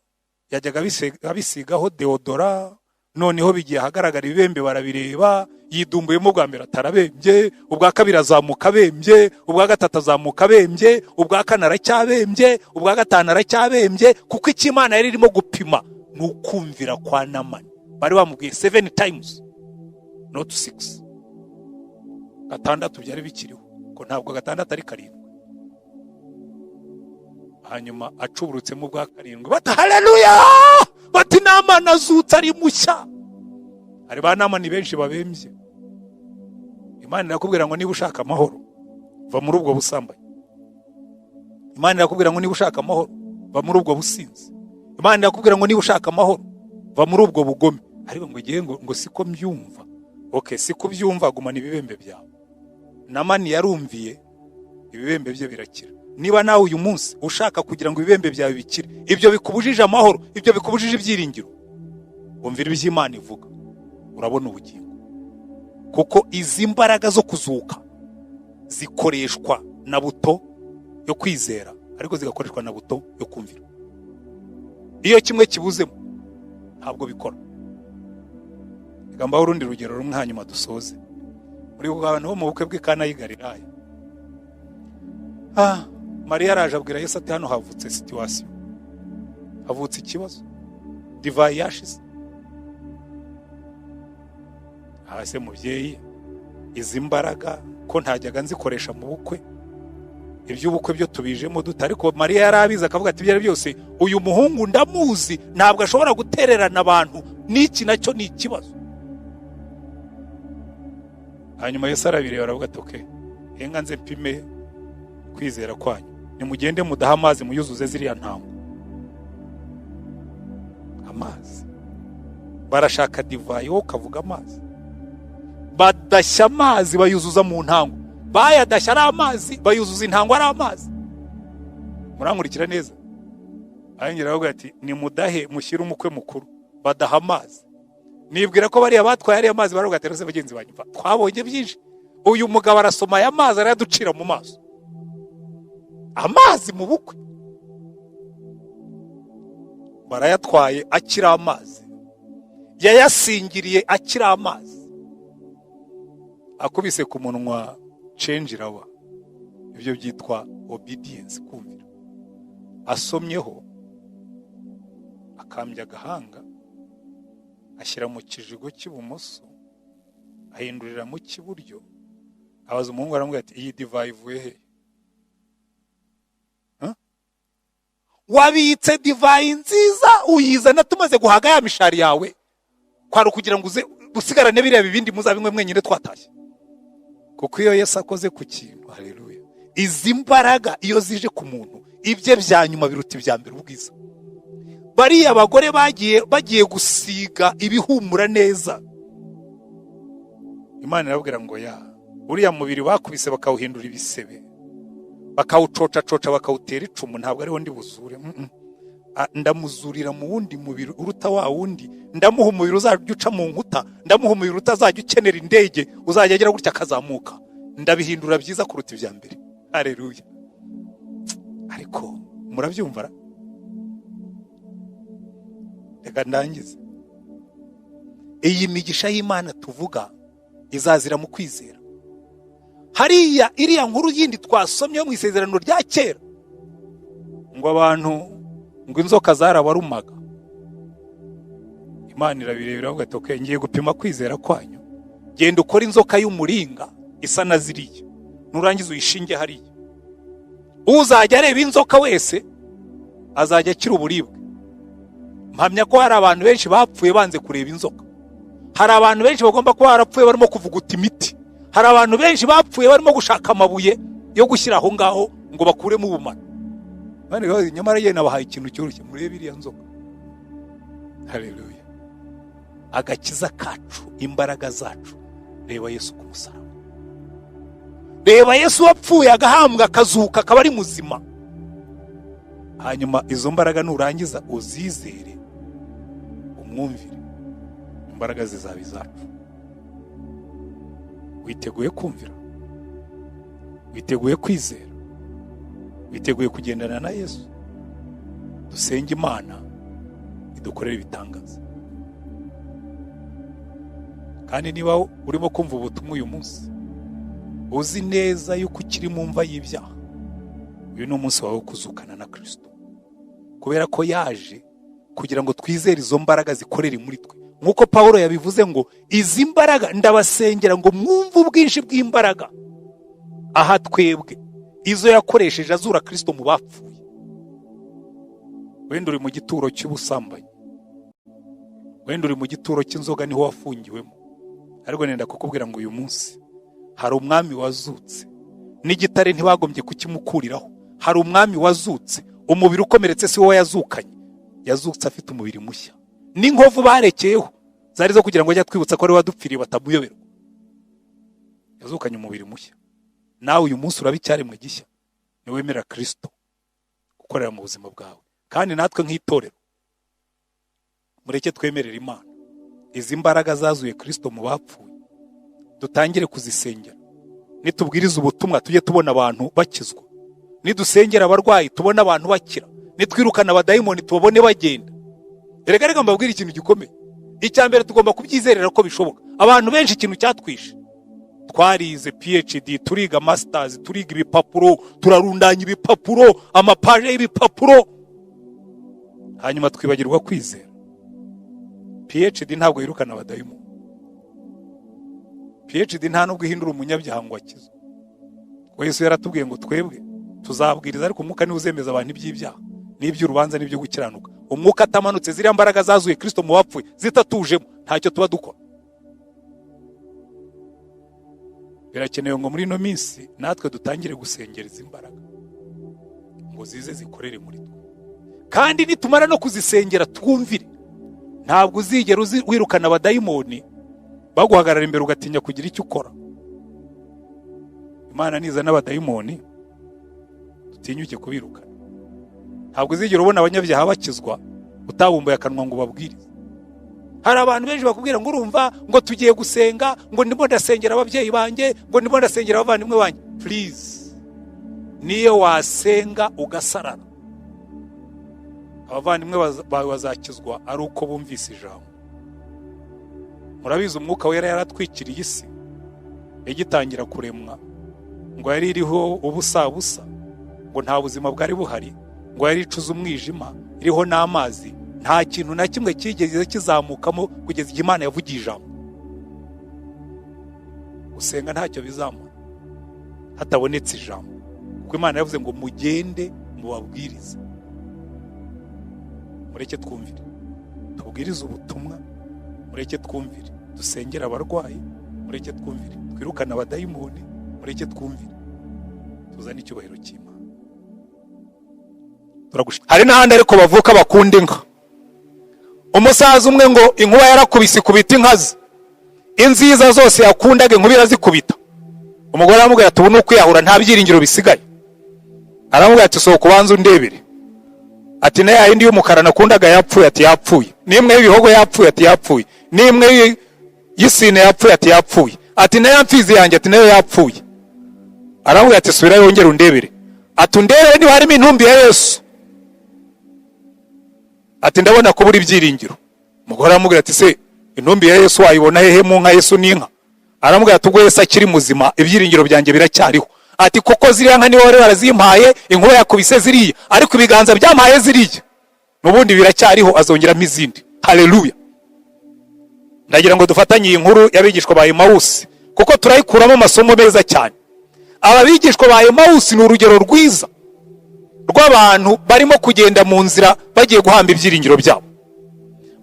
yajyaga abisigaho deodora, noneho bigiye hagaragara ibibembe barabireba. Yidumbuyemo bwa mbere atarabembye, ubwa kabiri azamuka abembye, ubwa gatatu azamuka abembye, ubwa kane aracyabembye, ubwa gatanu aracyabembye. Kuko Imana yari irimo gupima n'ukumvira kwa Namani. Bari bamubwiye 7 times not 6. Gatandatu byari bikiriho ko ntabwo gatandatu ari karindwi. Hanyuma acuburutsemo bwa karindwi bati haleluya, bati Namani azutse ari mushya. Hari ba Namani benshi babembye. Imana irakubwira ngo niba ushaka amahoro va muri ubwo busambanyi. Imana irakubwira ngo niba ushaka amahoro va muri ubwo businzi. Imana irakubwira ngo niba ushaka amahoro va muri ubwo bugome. Ariko ngo giye ngo siko mbyumva. Okay, siko byumva, gumana ibibembe byawe. Namani yarumviye, ibibembe bye birakira. Niba nawe uyu munsi ushaka kugira ngo ibibembe byawe bikire, ibyo bikubujije amahoro, ibyo bikubujije ibyiringiro, umvira ibyo Imana ivuga, urabona ubugingo. Kuko izi mbaraga zo kuzuka zikoreshwa na buto yo kwizera, ariko zigakoreshwa na buto yo kumvira. Iyo kimwe kibuzemo ntabwo bikora. Igamba urundi rugero rumwe hanyuma dusoze. Muri abantu bo mu bukwe bw'Ikana y'i Galilaya. Mariya araje abwira Yesu ati hano havutse situation. Havutse ikibazo. Divayi yashize. Hase muvyeyi, izi mbaraga ko ntajyaga nzikoresha mu bukwe. Iby'ubukwe byo tubijemo dute. Ariko Mariya yarabiza akavuga ati byari byose uyu muhungu ndamuzi, ntabwo ashobora gutererana abantu, n'iki nacyo ni ikibazo. Hanyuma Yesu arabireba aravuga ati okay, henga nze mpime kwizera kwanyu, nimugende mudaha amazi muyuzuze ziriya ntango. Amazi barashaka divayi wowe ukavuga amazi. Badashya amazi bayuzuza mu ntango, bayadashya ari amazi bayuzuza intango ari amazi. Murankurikira neza? Arengera avuga ati nimudahe mushyire umukwe mukuru, badaha amazi. Nibwira ko bariya batwaye ari amazi baravuga ati rose bagenzi banyu twabonye byinshi, uyu mugabo arasoma aya mazi araducira mu maso. Amazi mu bukwe barayatwaye akiri amazi, yayasingiriye akiri amazi, akubise ku munwa change iraba. Ibyo byitwa obedience, kumvira. Asomyeho akambya agahanga, ashyira mu kijigo cy'ibumoso, ahindurira mu cy'iburyo. Abaza umuhungu aramubwira ati iyi divayi ivuye he? Wabitse divayi nziza uyizana tumaze guhaga ya mishari yawe, kwari kugira ngo uze usigarane biriya bibindi muzabinywe mwenyine twatashye. Kuko iyo Yesu akoze ku kintu, haleluya, izi mbaraga iyo zije ku muntu, ibye bya nyuma biruta ibya mbere ubwiza. Bariya abagore bagiye gusiga ibihumura neza, Imana irababwira ngo uriya mubiri bakubise bakawuhindura ibisebe, bakawucoca bakawutera icumu, ntabwo ariho ndi buzure. Ndamuzurira mu wundi mubiri uruta wa wundi. Ndamuha umubiri uzajya uca mu nkuta, ndamuha umubiri utazajya ukenera indege, uzajya agira gutya akazamuka. Ndabihindura byiza kuruta ibya mbere. Haleluya. Ariko murabyumva? Reka ndangize. Iyi migisha y'Imana tuvuga izazira mu kwizera. Hariya iriya nkuru yindi twasomye mu isezerano rya kera, ngo abantu, ngo inzoka zarabarumaga. Imana irabirebera avuga ati okay, ngiye gupima kwizera kwanyu, genda ukora inzoka y'umuringa isa na ziriya, nurangiza uyishinge hariya. Uzajya areba inzoka wese azajya akira uburibwe. Mpamya ko hari abantu benshi bapfuye banze kureba inzoka. Hari abantu benshi bagomba kuba barapfuye barimo kuvuguta imiti. Hari abantu benshi bapfuye barimo gushaka amabuye yo gushyira aho ngaho ngo bakuremo ubumara. Nyamara yeye nabahaye ikintu cyoroshye, murebe iriya nzoka. Haleluya. Agakiza kacu, imbaraga zacu, reba Yesu ku musaraba. Reba Yesu wapfuye agahambwa akazuka akaba ari muzima. Hanyuma izo mbaraga nurangiza uzizere, umwumvire, imbaraga zizaba izacu. Witeguye kumvira? Witeguye kwizera? Witeguye kugendana na Yesu? Dusenge Imana idukorere ibitangaza. Kandi niba urimo kumva ubutumwa uyu munsi, uzi neza yuko ukiri mu mva y'ibyaha, uyu ni umunsi wawe wo kuzukana na Kristo. Kubera ko yaje kugira ngo twizere izo mbaraga zikorere muri twe. Nkuko Pawulo yabivuze ngo izi mbaraga ndabasengera ngo mwumve ubwinshi bw'imbaraga aha twebwe izo yakoresheje azura Kristo mu bapfuye. Wenda uri mu gituro cy'ubusambanyi, wenda uri mu gituro cy'inzoga niho wafungiwemo, ariko nenda kukubwira ngo uyu munsi hari umwami wazutse, n'igitare ntibagombye kukimukuriraho. Hari umwami wazutse, umubiri ukomeretse si wowe yazukanye, yazutse afite umubiri mushya. N'inkovu barekeyeho zari zo kugira ngo ajya twibutsa ko ari wadupfiriye batamuyoberwa. Yazukanye umubiri mushya. Nawe uyu munsi urabicyaremwe gishya, niwemera Kristo gukorera mu buzima bwawe. Kandi natwe nk'itorero mureke twemerera Imana izi mbaraga zazuye Kristo mu bapfuye, dutangire kuzisengera. Nitubwiriza ubutumwa tujye tubona abantu bakizwa, nidusengera abarwayi tubona abantu bakira, nitwirukana abadayimoni tubone bagenda. Reka mbabwira ikintu gikomeye. Icya mbere tugomba kubyizerera ko bishoboka. Abantu benshi ikintu cyatwishe, twarize PhD, turiga masters, turiga ibipapuro, turarundanya ibipapuro, amapaje y'ibipapuro, hanyuma twibagirwa kwizera. PhD ntabwo yirukana abadayimoni. PhD nta nubwo ihindura umunyabyaha ngo akizwe. Yesu yaratubwiye ngo twebwe tuzabwiriza, ariko umwuka niwe uzemeza abantu iby'ibyaha n'iby'urubanza n'ibyo gukiranuka. Umwuka atamanutse, ziriya mbaraga zazuye Kristo mu bapfuye zitatujemo, ntacyo tuba dukora. Birakenewe ngo muri ino minsi natwe dutangire gusengera izi mbaraga ngo zize zikorere muri twe. Kandi nitumara no kuzisengera twumvire, ntabwo uzigera wirukana abadayimoni baguhagarara imbere ugatinya kugira icyo ukora. Imana niza n'abadayimoni dutinyuke kubirukana. Ntabwo uzigera ubona abanyabyaha bakizwa utabumbuye akanwa ngo ubabwirize. Hari abantu benshi bakubwira ngo urumva ngo tugiye gusenga, ngo ndimo ndasengera ababyeyi banjye, ngo ndimo ndasengera abavandimwe banjye. Please, niyo wasenga ugasarara, abavandimwe bawe bazakizwa ari uko bumvise ijambo. Murabizi umwuka wera yaratwikiriye isi igitangira kuremwa, ngo yari iriho ubusa ngo nta buzima bwari buhari, ngo yari icuza umwijima, iriho n'amazi, nta kintu na kimwe kigeze kizamukamo kugeza igihe Imana yavugiye ijambo. Gusenga ntacyo bizamura hatabonetse ijambo, kuko Imana yavuze ngo mugende mubabwirize. Mureke twumvire, tubwirize ubutumwa, mureke twumvire, dusengera abarwayi, mureke twumvire, twirukana abadayimoni, mureke twumvire, tuzane icyubahiro cy'Imana. Hari n'ahandi ariko bavuka bakunda inka. Umusaza umwe ngo inkuba yarakubise ikubita inka ze, inziza zose yakundaga inkuba irazikubita. Umugore aramubwira ati ubu ni ukwiyahura, nta byiringiro bisigaye. Aramubwira ati sohoka ubanze undebere. Ati na yindi y'umukara nakundaga yapfuye. Ati yapfuye. Nimwe y'ibihogo yapfuye. Ati yapfuye. Nimwe y'isine yapfuye. Ati yapfuye. Ati na yamfizi yanjye. Ati nayo yapfuye. Aramubwira ati subira yongera undebere. Ati undebere niba harimo intumbi ya Yesu. Ati ndabona ko buri byiringiro. Umugore aramubwira ati se intumbi ya Yesu wayibona hehe mu nka Yesu n'inka? Aramubwira ati ubwo Yesu akiri muzima ibyiringiro byanjye biracyariho. Ati koko ziriya nka niwe wari warazimpaye, inkuba yakubise ziriya, ariko ibiganza byamaye ziriya n'ubundi biracyariho, azongeramo izindi. Haleluya. Ndagira ngo dufatanye iyi nkuru y'abigishwa ba Emawusi, kuko turayikuramo amasomo meza cyane. Aba bigishwa ba Emawusi ni urugero rwiza rw'abantu barimo kugenda mu nzira bagiye guhamba ibyiringiro byabo.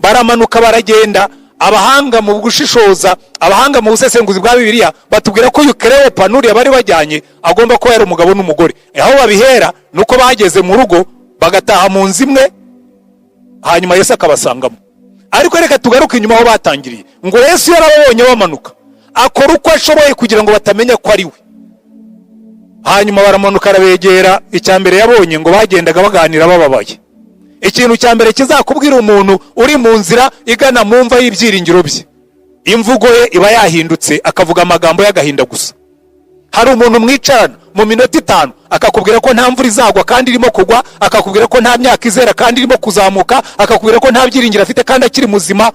Baramanuka baragenda, abahanga mu gushishoza, abahanga mu busesenguzi bwa Bibiliya batubwira ko Yukereopa n'uriya bari bajyanye agomba kuba yari umugabo n'umugore. Aho babihera nuko bageze mu rugo bagataha mu nzu imwe, hanyuma Yesu akabasangamo. Ariko reka tugaruke inyuma aho batangiriye. Ngo Yesu yarababonye bamanuka, akora uko ashoboye kugira ngo batamenya ko ari we. Hanyuma baramanuka arabegera. Icyambere yabonye ngo bagendaga baganira bababaye. Ikintu cyambere kizakubwira umuntu uri mu nzira igana mu mva y'ibyiringiro bye, imvugo ye iba yahindutse, akavuga amagambo y'agahinda gusa. Hari umuntu mwicarana mu minota 5 akakubwira ko nta mvura izagwa kandi irimo kugwa, akakubwira ko nta myaka izera kandi irimo kuzamuka, akakubwira ko nta byiringiro afite kandi akiri muzima,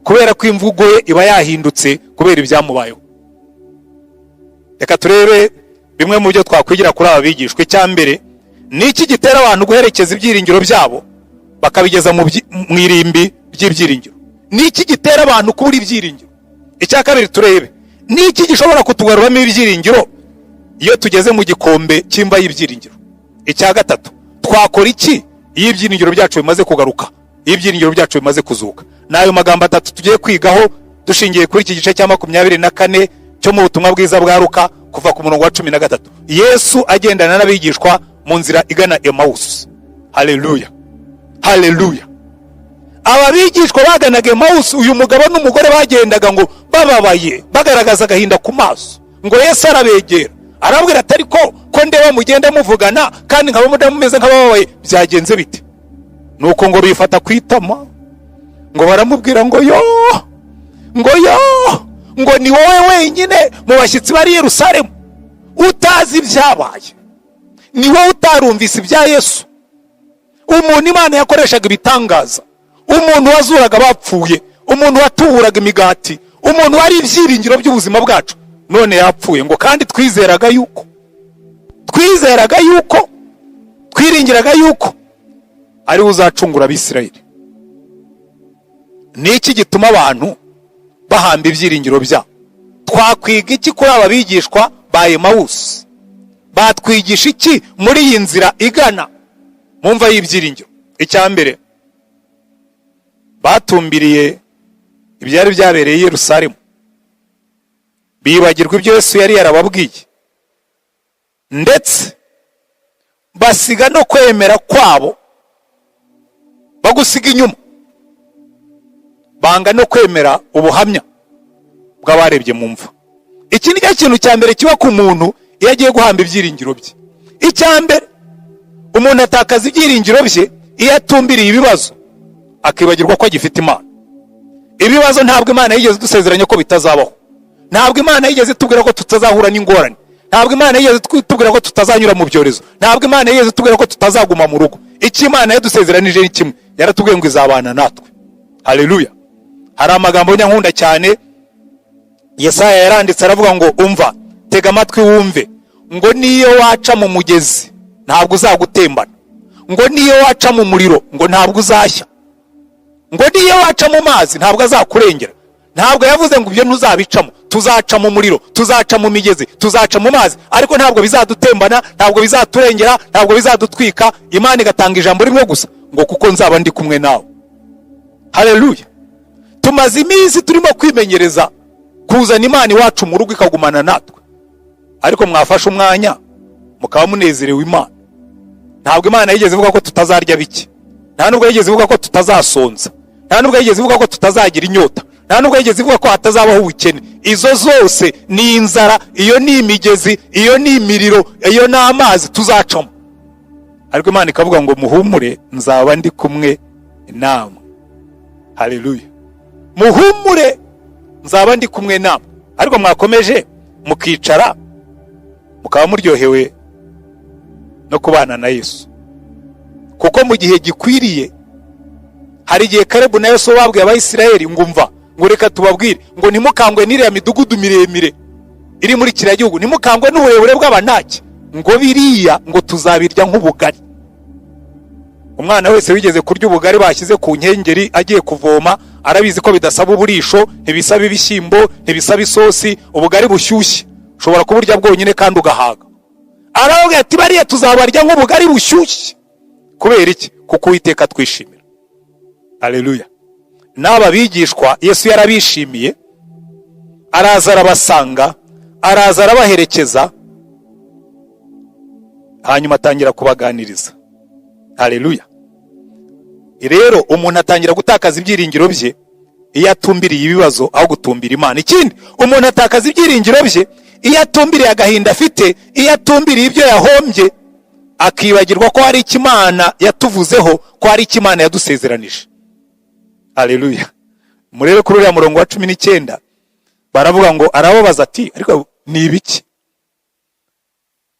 kubera ko imvugo ye iba yahindutse kubera ibyamubayeho. Reka turebe bimwe mu byo twakwigira kuri aba bigishwa. Icyambere ni iki gitera abantu guherekeza ibyiringiro byabo bakabigeza mu irimbi by'ibyiringiro? Ni iki gitera abantu kubura ibyiringiro? Icya kabiri turebe ni iki gishobora kutugaruramo ibyiringiro iyo tugeze mu gikombe cy'imva y'ibyiringiro? Icya gatatu twakora iki iyo ibyiringiro byacu bimaze kugaruka, iyo ibyiringiro byacu bimaze kuzuka? Nayo magambo atatu tugiye kwigaho dushingiye kuri iki gice cya 24 cyo mu butumwa bwiza bwa Luka kuva ku murongo wa 13. Yesu agendana n'abigishwa mu nzira igana Emawusi. Haleluya, haleluya. Aba bigishwa baganaga Emawusi, uyu mugabo n'umugore bagendaga ngo bababaye, bagaragaza agahinda ku maso. Ngo Yesu arabegera arabwira ati ariko ko ndeba mugenda muvugana kandi nkaba mudamumeze nk'ababaye, byagenze bite? Nuko ngo bifata kwitama, ngo baramubwira ngo yo ngo ni wowe wenyine mu bashyitsi bari Yerusalemu utazi ibyabaye, ni wowe utarumvise ibya Yesu, umuntu Imana yakoreshaga ibitangaza, umuntu wazuraga abapfuye, umuntu watuburaga imigati, umuntu wari ibyiringiro by'ubuzima bwacu, none yapfuye. Ngo kandi twizeraga yuko twiringiraga yuko ari uzacungura Abisirayeli. Ni iki gituma abantu bahamba ibyiringiro byabo? Twakwiga iki kuri aba bigishwa ba Emawusi? Batwigisha iki muri iyi nzira igana mu mva y'ibyiringiro? Icyambere, batumbiriye ibyari byabereye i Yerusalemu, bibagirwa ibyo Yesu yari yarababwiye, ndetse basiga no kwemera kwabo bagusiga inyuma. banga no kwemera ubuhamya bw'abarebye mu mva. Iki ni cyo kintu cya mbere kiba ku muntu iyo agiye guhamba ibyiringiro bye. Icya mbere, umuntu atakaza ibyiringiro bye iyo atumbiriye ibibazo akibagirwa ko agifite Imana. Ibibazo ntabwo Imana yigeze dusezeranya ko bitazabaho. Ntabwo Imana yigeze tubwira ko tutazahura n'ingorane. Ntabwo Imana yigeze tubwira ko tutazanyura mu byorezo. Ntabwo Imana yigeze tubwira ko tutazaguma mu rugo. Iki Imana yadusezeranije ni kimwe, yaratubwiye ngo izabana natwe. Haleluya. Hari amagambo nyankunda cyane Yesaya yaranditse aravuga ngo umva, tega amatwi wumve, ngo niyo waca mu mugezi ntabwo uzagutembana, ngo niyo waca mu muriro ngo ntabwo uzashya, ngo niyo waca mu mazi ntabwo azakurengera. Ntabwo yavuze ngo ibyo ntuzabicamo, tuzaca mu muriro, tuzaca mu migezi, tuzaca mu mazi, ariko ntabwo bizadutembana, ntabwo bizaturengera, ntabwo bizadutwika. Imana igatanga ijambo rimwe gusa ngo kuko nzaba ndi kumwe nawe. Haleluya. Tumaze iminsi turimo kwimenyereza kuzana Imana iwacu mu rugo ikagumana natwe, ariko mwafashe umwanya mukaba munezerewe Imana. Ntabwo Imana yigeze ivuga ko tutazarya biki, nta nubwo yigeze ivuga ko tutazasonza, nta nubwo yigeze ivuga ko tutazagira inyota, nta nubwo yigeze ivuga ko hatazabaho ubukene. Izo zose ni inzara, iyo ni imigezi, iyo ni imiriro, iyo ni amazi tuzacamo, ariko Imana ikavuga ngo muhumure, nzaba ndi kumwe namwe. Haleluya. Muhumure, nzaba ndi kumwe namwe. Ariko mwakomeje mukicara mukaba muryohewe no kubana na Yesu, kuko mu gihe gikwiriye hari igihe Kalebu na Yesu babwiye Abayisiraheli ngo umva, ngo reka tubabwire ngo ntimukangwe n'iriya midugudu miremire iri muri kiriya gihugu, ntimukangwe n'uburebure bw'Abanaki, ngo biriya ngo tuzabirya nk'ubugari. Umwana wese wigeze kurya ubugari bashyize ku nkengeri agiye kuvoma arabizi ko bidasaba uburisho, ntibisaba ibishyimbo, ntibisaba isosi. Ubugari bushyushye ushobora kuburya bwonyine kandi ugahaga. Aravuga ati bariya tuzabarya nk'ubugari bushyushye. Kubera iki? Kuko Uwiteka twishimira. Haleluya. N'aba bigishwa Yesu yarabishimiye, araza arabasanga, araza arabaherekeza, hanyuma atangira kubaganiriza. Haleluya. Rero umuntu atangira gutakaza ibyiringiro bye iyo atumbiriye ibibazo aho gutumbira Imana. Ikindi, umuntu atakaza ibyiringiro bye iyo atumbiriye agahinda afite, iyo atumbiriye ibyo yahombye, akibagirwa ko hari Imana yatuvuzeho, ko hari Imana yadusezeranije. Haleluya. Murebe kuri uriya murongo wa 19 baravuga ngo arababaza ati ariko ni ibiki?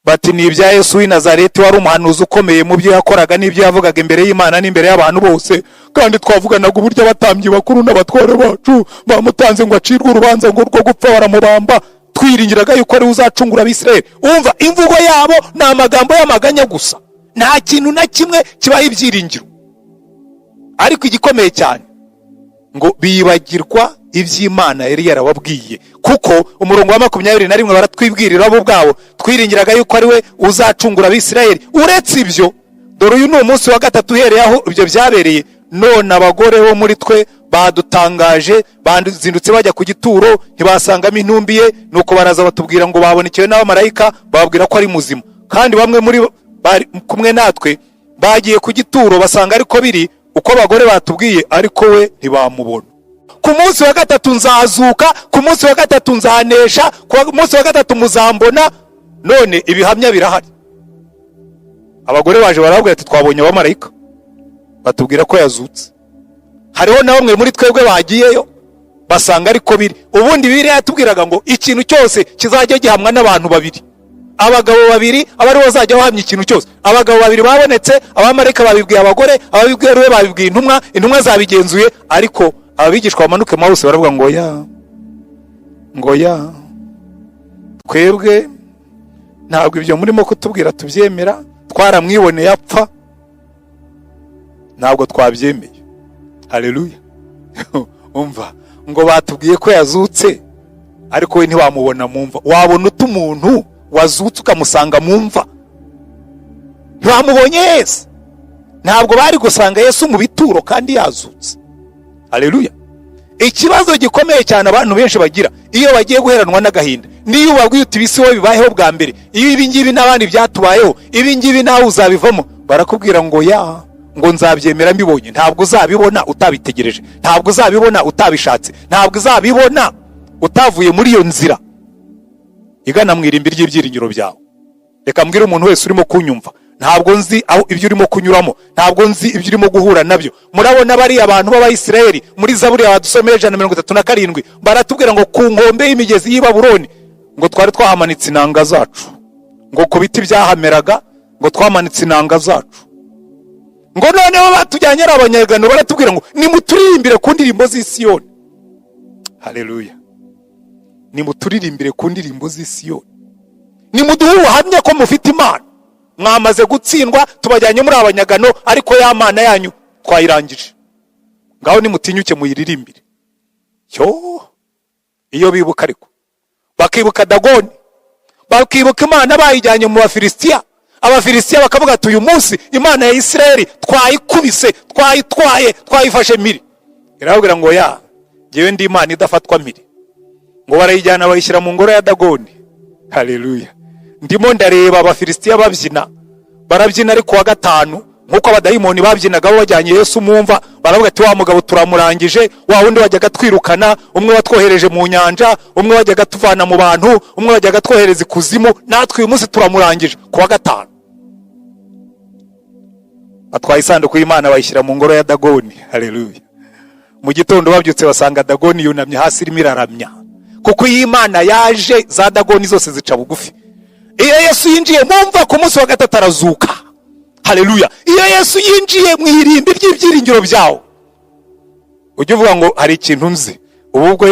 Bati ni ibya Yesu w'i Nazareti, wari umuhanuzi ukomeye mu byo yakoraga n'ibyo yavugaga imbere y'Imana n'imbere y'abantu bose, kandi twavuganaga uburyo abatambyi bakuru n'abatware bacu bamutanze ngo acirwe urubanza ngo rwo gupfa baramubamba, twiringiraga yuko ari uzacungura Abisirayeli. Umva, imvugo yabo ni amagambo y'amaganya gusa, nta kintu na kimwe kibaho ibyiringiro. Ariko igikomeye cyane ngo bibagirwa iby'Imana yari yarababwiye, kuko umurongo wa 21 baratwibwirira bo bwabo, twiringiraga yuko ari we uzacungura Abisirayeli. Uretse ibyo, dore uyu ni umunsi wa gatatu uhereye aho ibyo byabereye, none abagore bo muri twe badutangaje, bazindutse bajya ku gituro ntibasangamo intumbi ye, nuko baraza batubwira ngo babonekewe n'abamarayika bababwira ko ari muzima. Kandi bamwe muri bari kumwe natwe bagiye ku gituro basanga ariko biri uko abagore batubwiye, ariko we ntibamubona. Ku munsi wa gatatu nzazuka, ku munsi wa gatatu nzanesha, ku munsi wa gatatu muzambona. None ibihamya birahari. Abagore baje barabwira ati twabonye abamarayika batubwira ko yazutse. Hariho na bamwe muri twebwe bagiyeyo basanga ariko biri. Ubundi Bibiliya yatubwiraga ngo ikintu cyose kizajya gihamwa n'abantu babiri, abagabo babiri abari bazajya bahamya ikintu cyose. Abagabo babiri babonetse, abamarayika babibwiye abagore, ababibwiye ruwe babibwiye intumwa, intumwa zabigenzuye. Ariko abigishwa bamanuke mu hose baravuga ngo ya twebwe ntabwo ibyo murimo kutubwira tubyemera, twaramwiboneye apfa, ntabwo twabyemeye. Haleluya. Umva, ngo batubwiye ko yazutse ariko we ntibamubona mu mva. Wabona umuntu wazutse ukamusanga mu mva? Ntibamubonye Yesu. Ntabwo bari gusanga Yesu mu bituro kandi yazutse. Haleluya. Ikibazo gikomeye cyane abantu benshi bagira iyo bagiye guheranwa n'agahinda, niyo ubabwiye uti bisi wowe bibayeho bwa mbere, iyo ibi ngibi n'abandi byatubayeho, ibi ngibi nawe uzabivamo, barakubwira ngo ngo nzabyemera mbibonye. Ntabwo uzabibona utabitegereje, ntabwo uzabibona utabishatse, ntabwo uzabibona utavuye muri iyo nzira igana mu irimbi ry'ibyiringiro byawe. Reka mbwire umuntu wese urimo kunyumva, ntabwo nzi aho ibyo urimo kunyuramo, ntabwo nzi ibyo urimo guhura nabyo. Murabona bari abantu b'Abayisiraheli muri Zaburi ya dusomeye 137 baratubwira ngo ku nkombe y'imigezi y'i Babuloni ngo twari twahamanitse inanga zacu, ngo ku biti byahameraga ngo twamanitse inanga zacu. Ngo noneho batujyanye ari abanyagano baratubwira ngo nimuturirimbire ku ndirimbo z'i Siyoni. Haleluya. Nimuturirimbire ku ndirimbo z'i Siyoni, nimuduhe ubuhamya ko mufite Imana. Mwamaze gutsindwa, tubajyanye muri abanyagano, ariko ya Mana yanyu twayirangije. Ngaho nimutinyuke muyiririmbire. Iyo bibuka ariko bakibuka Dagoni, bakibuka Imana bayijyanye mu Bafilisitiya. Abafilisitiya bakavuga ati uyu munsi Imana ya Isirayeli twayikubise, twayitwaye, twayifashe mpiri. Irababwira ngo ngewe ndi Imana idafatwa mpiri. Ngo barayijyana bayishyira mu ngoro ya Dagoni. Haleluya. Ndimo ndareba Abafilisitiya babyina, barabyina ariko wa gatanu nkuko abadayimoni babyinaga bajyanye Yesu mumva. Baravuga ati wa mugabo turamurangije, wa wundi wajyaga twirukana, umwe watwohereje mu nyanja, umwe wajyaga tuvana mu bantu, umwe wajyaga twohereza ikuzimu, natwe uyu munsi turamurangije. Ku wa gatanu atwaye isanduku y'Imana bayishyira mu ngoro ya Dagoni. Haleluya. Mu gitondo babyutse basanga Dagoni yunamye hasi irimo iraramya, kuko iyi Imana yaje za Dagoni zose zica bugufi. Iyo Yesu yinjiye mumva ku munsi wa gatatu arazuka. Haleluya. Iyo Yesu yinjiye mu irimbi ry'ibyiringiro byawe, ujye uvuga ngo hari ikintu nzi. Ubwo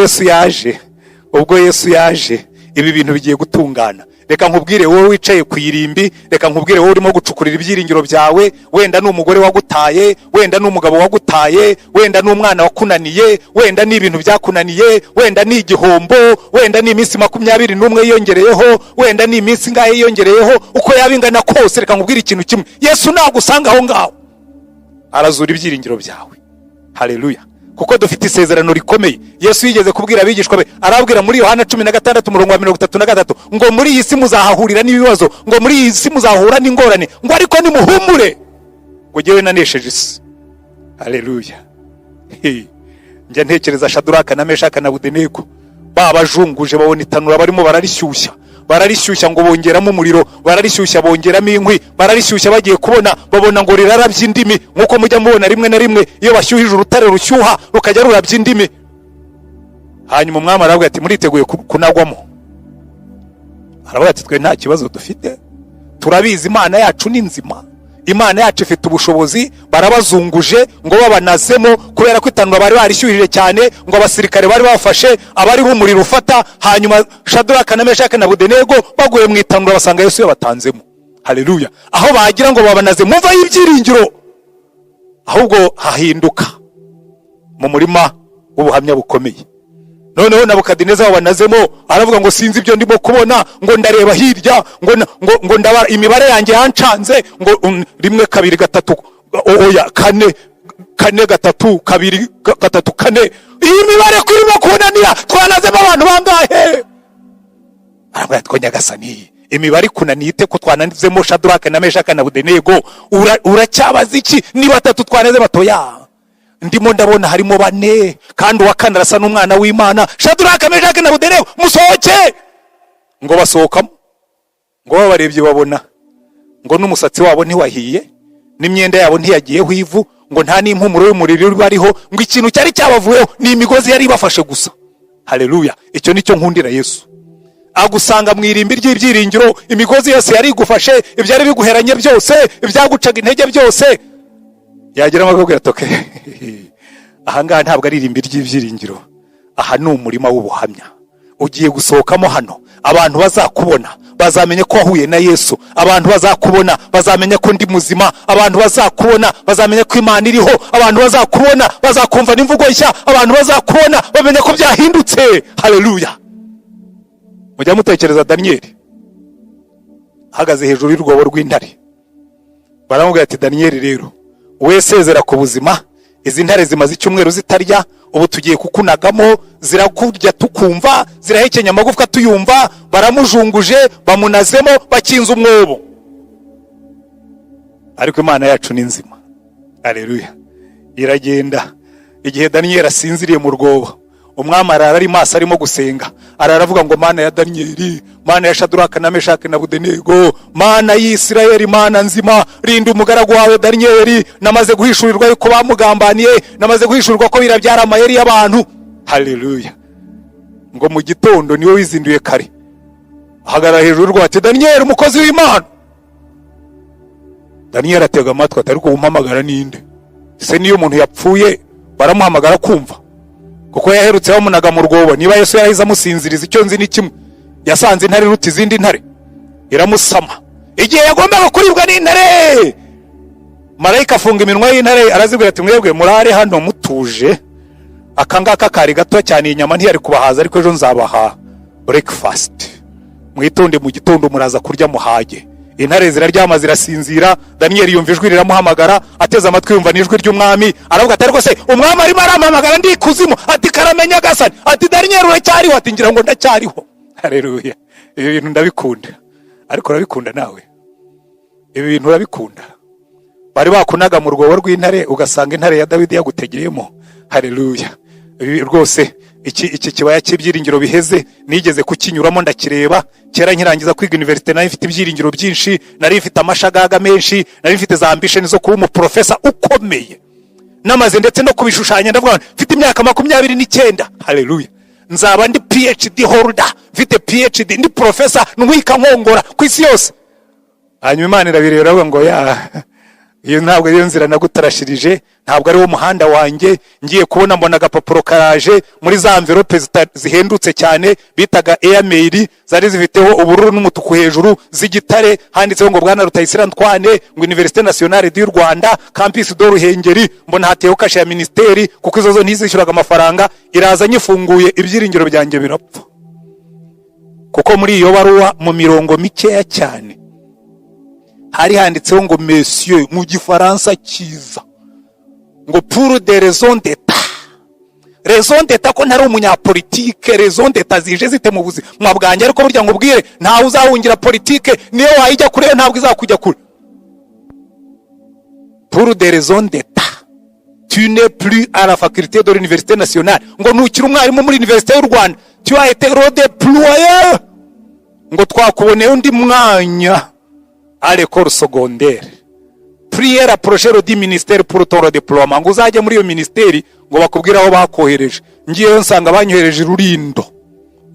Yesu yaje ibi bintu bigiye gutungana. Reka nkubwire wowe wicaye ku irimbi, reka nkubwire wowe urimo gucukurira ibyiringiro byawe, wenda ni umugore wagutaye, wenda ni umugabo wagutaye, wenda ni umwana wakunaniye, wenda ni ibintu byakunaniye, wenda ni igihombo, wenda ni iminsi 21 yiyongereyeho, wenda ni iminsi ngahe yiyongereyeho. Uko yabingana kose, reka nkubwire ikintu kimwe, Yesu nagusanga aho ngaho arazura ibyiringiro byawe. Haleluya. Kuko dufite isezerano rikomeye. Yesu yigeze kubwira abigishwa be, arabwira muri Yohana 16:33 ngo muri iyi si muzahahurira n'ibibazo, ngo muri iyi si muzahura n'ingorane, ngo ariko nimuhumure, ngo jyewe nanesheje isi. Haleluya. Njya ntekereza Shaduraka na Meshaka na Abedenego babajunguje, babona itanura barimo bararishyushya ngo bongeramo umuriro, bararishyushya bongeramo inkwi, bararishyushya bagiye kubona babona ngo rirarabye indimi, nkuko mujya mubona rimwe na rimwe iyo bashyuhije urutare rushyuha rukajya rurabye indimi. Hanyuma umwami aravuga ati muriteguye kunagwamo? Aravuga ati twe nta kibazo dufite, turabizi Imana yacu ni nzima, Imana yacu ifite ubushobozi. Barabazunguje ngo babanazemo, kubera ko itanura bari barishyuhije cyane, ngo abasirikare bari bafashe abari b'umuriro ufata. Hanyuma Shaduraka na Meshaka na Abedenego baguye mu itanura basanga Yesu yabatanzemo. Haleluya. Aho bagira ngo babanaze mumva y'ibyiringiro, ahubwo hahinduka mu murima w'ubuhamya bukomeye. Noneho Nabukadineza wabanazemo aravuga ngo sinzi ibyo ndimo kubona, ngo ndareba hirya, ngo ndaba imibare yanjye yancanze, ngo 1 2 3 oya 4 4 3 2 3 4. Iyi mibare kurimo kunanira, twanazemo abantu bangahe? Aravuga ati Nyagasani, imibare kunaniye ite ko twananizemo Shaduraka na Meshaka na Abedenego? Uracyabaza iki? Ni 3 twaneze batoya. Ndimo ndabona harimo 4 kandi uwa 4 arasa n'umwana w'Imana. Shaduraka, Meshaka na Abedenego musohoke. Ngo basohokamo, ngo babarebye babona ngo n'umusatsi wabo ntiwahiye, n'imyenda yabo ntiyagiyeho ivu, ngo nta n'impumuro y'umuriro bariho, ngo ikintu cyari cyabavuyeho ni imigozi yari bafashe gusa. Haleluya. Icyo nicyo nkundira Yesu. Agusanga mu irimbi ry'ibyiringiro, imigozi yose yari igufashe, ibyari biguheranye byose, ibyagucaga intege byose, yagira amabwira atoke aha ngaha ntabwo ari irimbi ry'ibyiringiro, aha ni umurima w'ubuhamya. Ugiye gusohokamo hano, abantu bazakubona bazamenye ko wahuye na Yesu, abantu bazakubona bazamenye ko ndi muzima, abantu bazakubona bazamenye ko Imana iriho, abantu bazakubona bazakumva n'imvugo nshya, abantu bazakubona bamenye ko byahindutse. Haleluya. Mujya mutekereza Danieli ahagaze hejuru y'urwobo rw'intare, baramubwira ati Danieli rero we sezera ku buzima, izi ntare zimaze icyumweru zitarya, ubu tugiye kukunagamo, zirakurya tukumva, zirahekenya amagufwa tuyumva. Baramujunguje bamunazemo bakinza umwobo, ariko Imana yacu ni nzima. Haleluya. Iragenda igihe Daniel asinziriye mu rwobo, umwami arara ari maso arimo gusenga, araravuga ngo mana ya Daniel, mana ya Shadraka na Meshaki na Abedenego, mana y'Isirayeli, mana nzima, rinda umugaragu wawe Daniel, namaze guhishurirwa yuko bamugambaniye, namaze guhishurirwa ko birabyara amayeri y'abantu. Haleluya. Ngo mu gitondo niwe wizinduye kare, ahagarara hejuru rwate, Daniel umukozi w'Imana. Daniel atega amatwi atari ko umpamagara ninde? Se niyo umuntu yapfuye baramuhamagara kumva? Kuko yaherutse bamunaga mu rwobo. Niba Yesu yarahize amusinziriza, icyo nzi ni kimwe, yasanze intare iruta izindi ntare, iramusama. Igihe yagombaga kuribwa n'intare, marayika afunga iminwa y'intare, arazibwira ati mwebwe murare hano mutuje, akangaka kari gato cyane, inyama ntiyari kubahaza, ariko ejo nzabaha breakfast, mwitonde mu gitondo muraza kurya muhage. Intare ziraryama zirasinzira. Daniel yumva ijwi riramuhamagara, ateze amatwi yumva n'ijwi ry'umwami, aravuga ati ariko se umwami arimo arampamagara ndi kuzimu? Ati karamenya gasani. Ati Daniel uracyariho? Ati ngira ngo ndacyariho. Haleluya. Ibi bintu ndabikunda. Ariko urabikunda nawe? Ibi bintu urabikunda? Bari bakunaga mu rwobo rw'intare, ugasanga intare ya Dawidi yagutegereyemo. Haleluya. Ibi rwose iki kibaya cy'ibyiringiro biheze, nigeze kukinyuramo ndakireba. Kera nkirangiza kwiga university nari mfite ibyiringiro byinshi, nari mfite amashagaga menshi, nari mfite za ambition zo kuba umuprofesa ukomeye, namaze ndetse no kubishushanya. Ndavuga mfite imyaka 29. Haleluya. Nzaba ndi PhD holder, mfite PhD, ndi professor, nwika nkongora ku isi yose. Hanyuma Imana irabireba ngo iyo ntabwo iyo nzira nagutarashirije, ntabwo ari wo muhanda wanjye. Ngiye kubona mbona agapapuro karaje muri za envelope zihendutse cyane bitaga airmail, zari zifiteho ubururu n'umutuku hejuru, z'igitare, handitseho ngo bwana Rutayisire Antoine, ngo Université Nationale du Rwanda, Campus de Ruhengeri. Mbona hateho kashe ya ministeri, kuko izo zo ntizishyuraga amafaranga. Iraza nyifunguye, ibyiringiro byanjye birapfa, kuko muri iyo baruwa mu mirongo mikeya cyane hari handitseho ngo monsieur mu gifaransa cyiza, ngo pour des raisons d'état. Raison d'état ko ntari umunyapolitike, raison d'état zije zite mu buzima bwanjye. Ariko burya ngo ubwire ntawe uzahungira politike, niyo wayijya kure ntabwo izakujya kure. Pour des raisons d'état, tu n'es plus à la faculté de l'Université nationale. Ngo nukira umwarimu muri Université y'u Rwanda, tu as été redéployé. Ngo twakuboneye undi mwanya à l'école secondaire. Prière approcher du ministère pour ton redéploiement. Ngo uzajya muri iyo ministeri ngo bakubwira aho bakohereje. Ngiye nsanga banyohereje Rurindo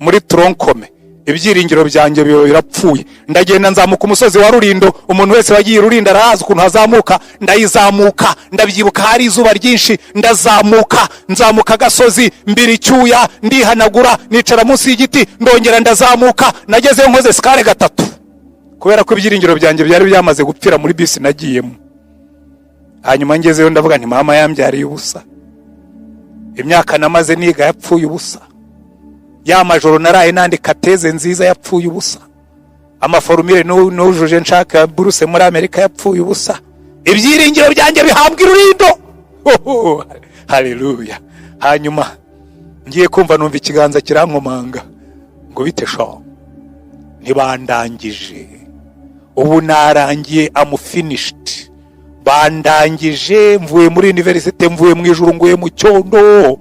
muri Tronkome. Ibyiringiro byanjye birapfuye. Ndagenda nzamuka umusozi wa Rurindo. Umuntu wese wagiye Rurindo arazi ukuntu hazamuka. Ndayizamuka, ndabyibuka hari izuba ryinshi, ndazamuka, nzamuka gasozi, mbiri cyuya, ndihanagura, nicara munsi y'igiti, ndongera ndazamuka. Nageze nkoze skale gatatu, kubera ko ibyiringiro byanjye byari byamaze gupfira muri bisi nagiyemo. Hanyuma ngezeyo ndavuga nti mama yambyariye ubusa, imyaka namaze niga yapfuye ubusa, ya majoro naraye nandika teze nziza yapfuye ubusa, amaforumire nujuje nshaka buruse muri Amerika yapfuye ubusa. Ibyiringiro byanjye bihabwa Rurindo. Haleluya. Hanyuma ngiye kumva numva ikiganza kirankomanga ngo bite sho, ntibandangije, ubu narangiye, am finished, bandangije, mvuye muri university, mvuye mu ijuru, nguye mu cyondo.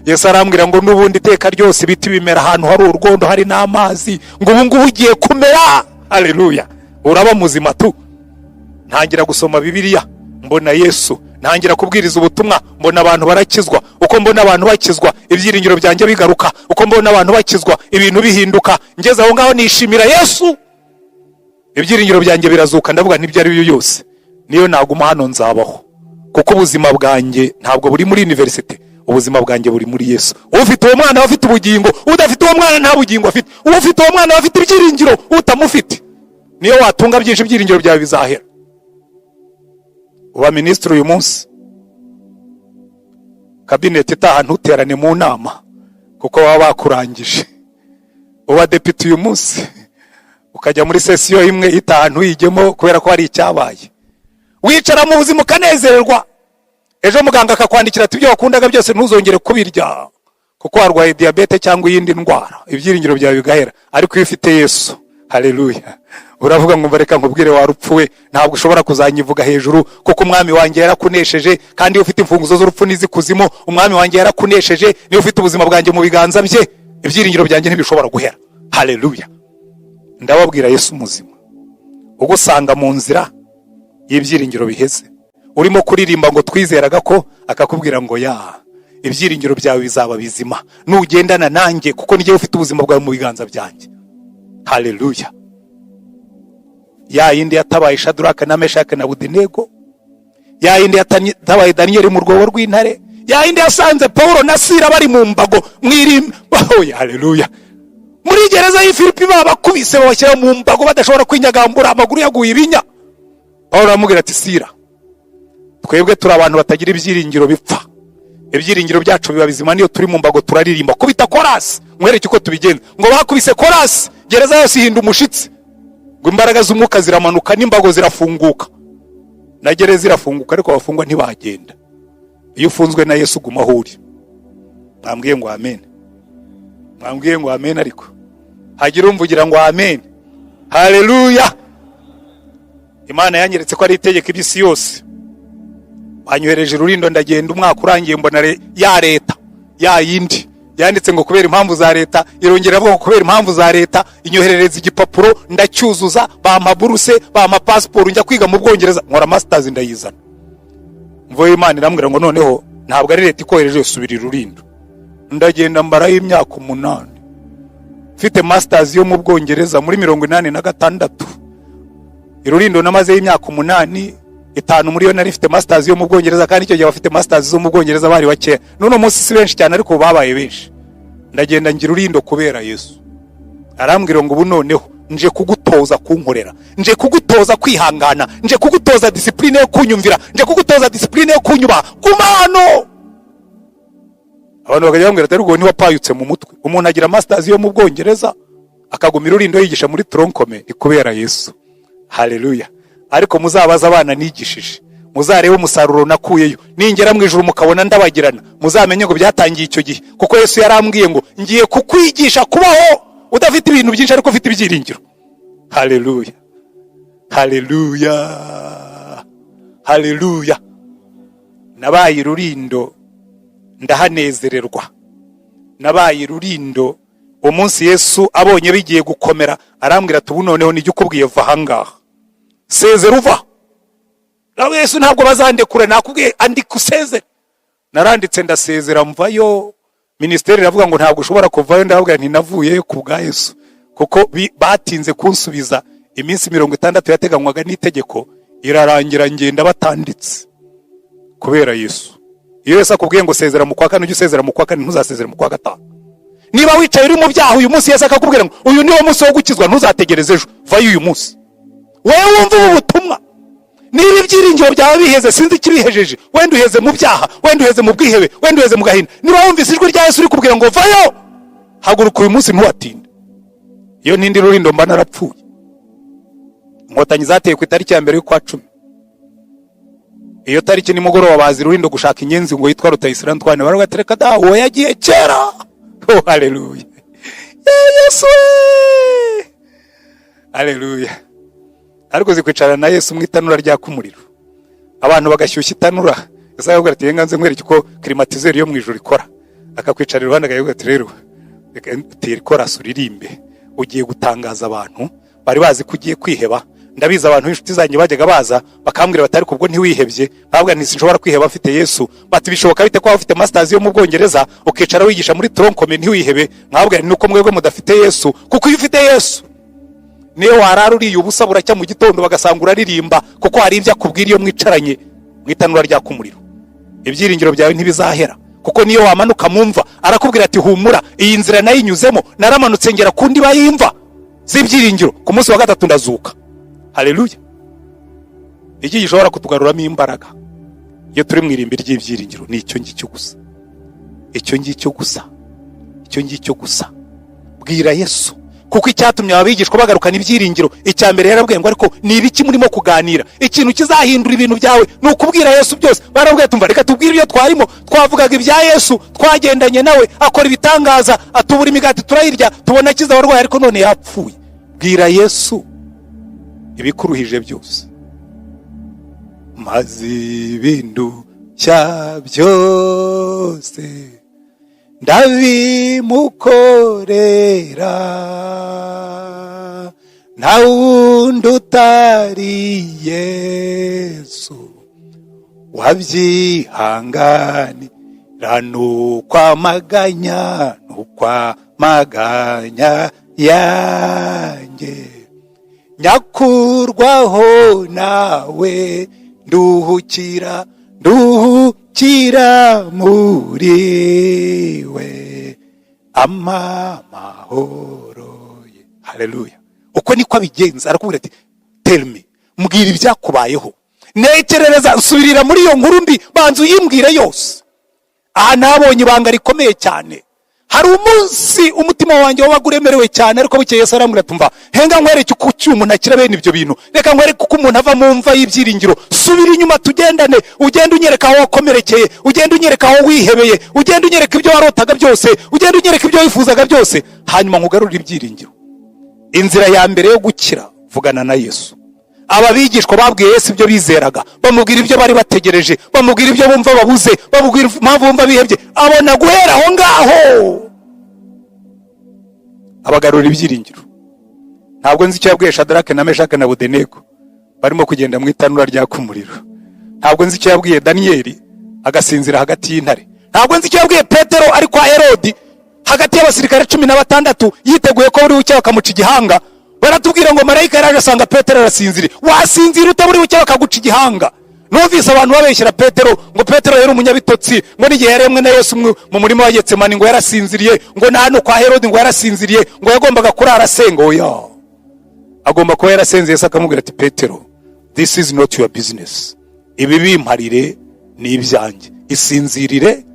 Yesu arambwira ngo nubundi iteka ryose biti bimera ahantu hari urwondo hari n'amazi, ngo ubu ngubu ugiye kumera. Haleluya. Uraba muzima tu. Ntangira gusoma Bibiliya, mbona Yesu, ntangira kubwiriza ubutumwa, mbona abantu barakizwa. Uko mbona abantu bakizwa, ibyiringiro byanjye bigaruka. Uko mbona abantu bakizwa, ibintu bihinduka. Ngeze aho ngaho nishimira Yesu, ibyiringiro byanjye birazuka. Ndavuga nibyo ari byo yose, niyo naguma hano nzabaho, kuko ubuzima bwanjye ntabwo buri muri university, ubuzima bwanjye buri muri Yesu. Ufite uwo mwana afite ubugingo, udafite uwo mwana nta bugingo afite. Ufite uwo mwana afite ibyiringiro, utamufite niyo watunga byinshi, ibyiringiro byawe bizahera. Uba ministre uyu munsi, cabinet itaha ntuterane mu nama kuko baba bakurangije. Uba deputy uyu munsi, ukajya muri session imwe itaha ntuyigemo kubera ko hari icyabaye. Wicara mu buzima ukanezererwa, ejo muganga akakwandikira ati ibyo wakundaga byose ntuzongere kubirya kuko warwaye diabete cyangwa iyindi ndwara, ibyiringiro byawe bigahera. Ariko iyo ufite Yesu, Haleluya. Uravuga ngo mbareka nkubwire warupfuwe, ntabwo ushobora kuzanyivuga hejuru, kuko umwami wanjye yarakunesheje, kandi ufite imfunguzo z'urupfu n'izikuzimu. Umwami wanjye yarakunesheje, niyo ufite ubuzima bwanjye mu biganza bye, ibyiringiro byanjye ntibishobora guhera. Haleluya. Ndababwira Yesu muzima, ugusanga mu nzira y'ibyiringiro biheze, urimo kuririmba ngo twizeraga ko, akakubwira ngo ya ibyiringiro byawe bizaba bizima nugendana nanjye, kuko nijye ufite ubuzima bwawe mu biganza byanjye. Haleluya. Ya yindi yatabaye Shadraka na Meshaki na Abednego, ya yindi yatabaye Daniel mu rwobo rw'intare, ya yindi yasanze Paulo na Sila bari mu mbago mwirimba. Haleluya. Muri gereza y'Ifilipi babakubise babashyira mu mbago badashobora kwinyagambura, amaguru yaguye ibinya. Paulo aramubwira ati Sila, twebwe turi abantu batagira ibyiringiro bipfa, ibyiringiro byacu biba bizima niyo turi mu mbago turaririmba. Kubita korasi mwereke uko tubigenza. Ngo bakubise korasi, gereza yose ihinda umushitsi, ngo imbaraga z'umwuka ziramanuka n'imbago zirafunguka. Na gereza irafunguka ariko abafungwa ntibagenda. Iyo ufunzwe na Yesu guma aho uri. Mwambwiye ngo amen. Mwambwiye ngo amen. Ariko hagira umvugira ngo amen. Haleluya. Imana yanyeretse ko ari itegeko ibisi yose. Banyohereje Rurindo, ndagenda umwaka urangiye mbona ya leta ya yindi yanditse ngo kubera impamvu za leta, irongera avuga kubera impamvu za leta, inyoherereza igipapuro ndacyuzuza, bampa buruse, bampa passport, njya kwiga mu Bwongereza, nkora masters ndayizana. Mvuye Imana irambwira ngo noneho ntabwo ari leta ikohereje, subira Rurindo. Ndagenda mbaraho imyaka 8 mfite masters yo mu Bwongereza muri 86. Rurindo namaze imyaka 8, 5 muri yo nari mfite masters yo mu Bwongereza, kandi icyo gihe bafite masters zo mu Bwongereza bari bake. None umunsi si benshi cyane ariko babaye benshi. Ndagenda ngira Rurindo kubera Yesu. Arambwira ngo ubu noneho nje kugutoza kunkorera, nje kugutoza kwihangana, nje kugutoza discipline yo kunyumvira, nje kugutoza discipline yo kunyuba. Kumano abantu bakajya bambwira ati rugo ni wapayutse mu mutwe. Umuntu agira masters yo mu Bwongereza akagumira Rurindo yigisha muri tronkome, ikubera Yesu. Haleluya. Ariko muzabaza abana nigishije, muzarebe umusaruro nakuyeyo, ningera mu ijuru mukabona ndabagirana, muzamenye ngo byatangiye icyo gihe, kuko Yesu yarambwiye ngo ngiye kukwigisha kubaho udafite ibintu byinshi ariko ufite ibyiringiro. Haleluya. Haleluya. Haleluya. Nabaye Rurindo ndahanezererwa. Nabaye Rurindo umunsi Yesu abonye bigiye gukomera, arambwira ati ubu noneho nijye ukubwiye va hangaha, sezera uva. Nawe Yesu ntabwo bazandekura, nakubwiye andika usezere. Naranditse ndasezera mvayo. Ministeri iravuga ngo ntabwo ushobora kuvayo, ndavuga nti navuyeyo ku bwa Yesu, kuko batinze kunsubiza. Iminsi 60 yateganywaga n'itegeko irarangira, ngenda batanditse kubera Yesu. Iyo Yesu akubwiye ngo sezera mu kwa kane, ujye usezera mu kwa kane, ntuzasezera mu kwa gatanu. Niba wicaye uri mu byaha uyu munsi, Yesu akakubwira ngo uyu niwo munsi wo gukizwa, ntuzategereze ejo, vayo uyu munsi. Wewe wumva ubutumwa. Niba ibyiringiro byawe biheze, sinzi kibihejeje, wenda uheze mu byaha, wenda uheze mu bwihebe, wenda uheze mu gahinda, niba wumvise ijwi rya Yesu uri kubwira ngo vayo, haguruka uyu munsi ntuwatinde. Iyo ntindi Rurindo mba narapfuye. Inkotanyi zateye ku itariki ya mbere y'ukwa 10. Iyo tariki nimugoroba bazi Rurindo gushaka inyenzi ngo yitwa RUTAYISIRE Antoine, baragatereka da uwo yagiye kera. Oh haleluya. Yesu. Haleluya. Ariko zikwicara na Yesu mwitanura rya kumuriro, abantu bagashyushya itanura. Yesaya ati yenganze nkwereke uko climatiseur yo mu ijuru ikora, akakwicara iruhande agaye ati rero tiri kora suririmbe, ugiye gutangaza abantu bari bazi kugiye kwiheba. Ndabiza abantu b'inshuti zanjye bajyaga baza bakambwira batari kubwo ntiwihebye, babwa nti sinshobora kwiheba afite Yesu. Bati bishoboka bite ko afite masters yo mu Bwongereza ukicara wigisha muri tronkome ntiwihebe? Nkabwa ni nuko mwebwe mudafite Yesu, kuko iyo ufite Yesu niyo warara uriye ubusa buracya mu gitondo bagasanga uraririmba, kuko hari ibyo akubwira iyo mwicaranye mwitanura rya kumuriro. Ibyiringiro byawe ntibizahera, kuko niyo wamanuka mumva arakubwira ati humura, iyi nzira nayinyuzemo, naramanutse ngera kundi bayimva z'ibyiringiro, ku munsi wa gatatu ndazuka. Haleluya. Iki gishobora kutugaruramo imbaraga iyo turi mwirimbi ry'ibyiringiro ni icyo ngicyo gusa, icyo ngicyo gusa, icyo ngicyo gusa. Bwira Yesu, kuko icyatumye abigishwa bagarukana ibyiringiro, icya mbere yarabwiye ngo ariko ni ibiki murimo kuganira, ikintu kizahindura ibintu byawe ni ukubwira Yesu byose. Barabwiye tumva reka tubwire ibyo twarimo, twavugaga ibya Yesu, twagendanye nawe akora ibitangaza, atubura imigati turayirya, tubona kiza abarwayi, ariko none yapfuye. bwira Yesu ibikuruhije byose, maze ibindushya byose ndabimukorera, nta wundi utari Yesu wabyihanganira n'ukwamaganya yanjye, nyakurwaho nawe nduhukira muri we, amahoro ye. Haleluya. Uko niko abigenza. Arakubwira ati tell me, mbwira ibyakubayeho, nekerereza, nsubirira muri iyo nkuru mbi, banza uyimbwire yose. Aha nabonye ibanga rikomeye cyane. Hari umunsi umutima wanjye wabaga uremerewe cyane, ariko bukeye Yesu arambwira tumva, henga nkwereke uko umuntu akira bene ibyo bintu, reka nkwereke uko umuntu ava mu mva y'ibyiringiro, subira inyuma tugendane, ugenda unyereka aho wakomerekeye, ugenda unyereka aho wihebeye, ugenda unyereka ibyo warotaga byose, ugenda unyereka ibyo wifuzaga byose, hanyuma nkugarurira ibyiringiro. Inzira ya mbere yo gukira, vugana na Yesu. Aba bigishwa babwiye Yesu ibyo bizeraga, bamubwira ibyo bari bategereje, bamubwira ibyo bumva babuze, bamubwira impamvu bumva bihebye, abona guhera aho ngaho abagarura ibyiringiro. Ntabwo nzi icyo yabwiye Shadarake na Meshake na Abedenego barimo kugenda mu itanura ryaka umuriro. Ntabwo nzi icyo yabwiye Daniyeli agasinzira hagati y'intare. Ntabwo nzi icyo yabwiye Petero ari kwa Herodi hagati y'abasirikare 16 yiteguye ko buri ucye bakamuca igihanga. Baratubwira ngo marayika yaraje asanga Petero arasinzira. Wasinzira utaburi ucye bakaguca igihanga. Numvise abantu babeshyira Petero ngo Petero yari umunyabitotsi, ngo n'igihe yaremwe na Yesu mu murimo wa Getsemani ngo yarasinziriye, ngo nahano kwa Herodi ngo yarasinziriye, ngo yagombaga kurara asenga. Oya, agomba kuba yarasenze. Yesu akamubwira ati Petero, this is not your business, ibi bimparire ni ibyanjye, isinzirire.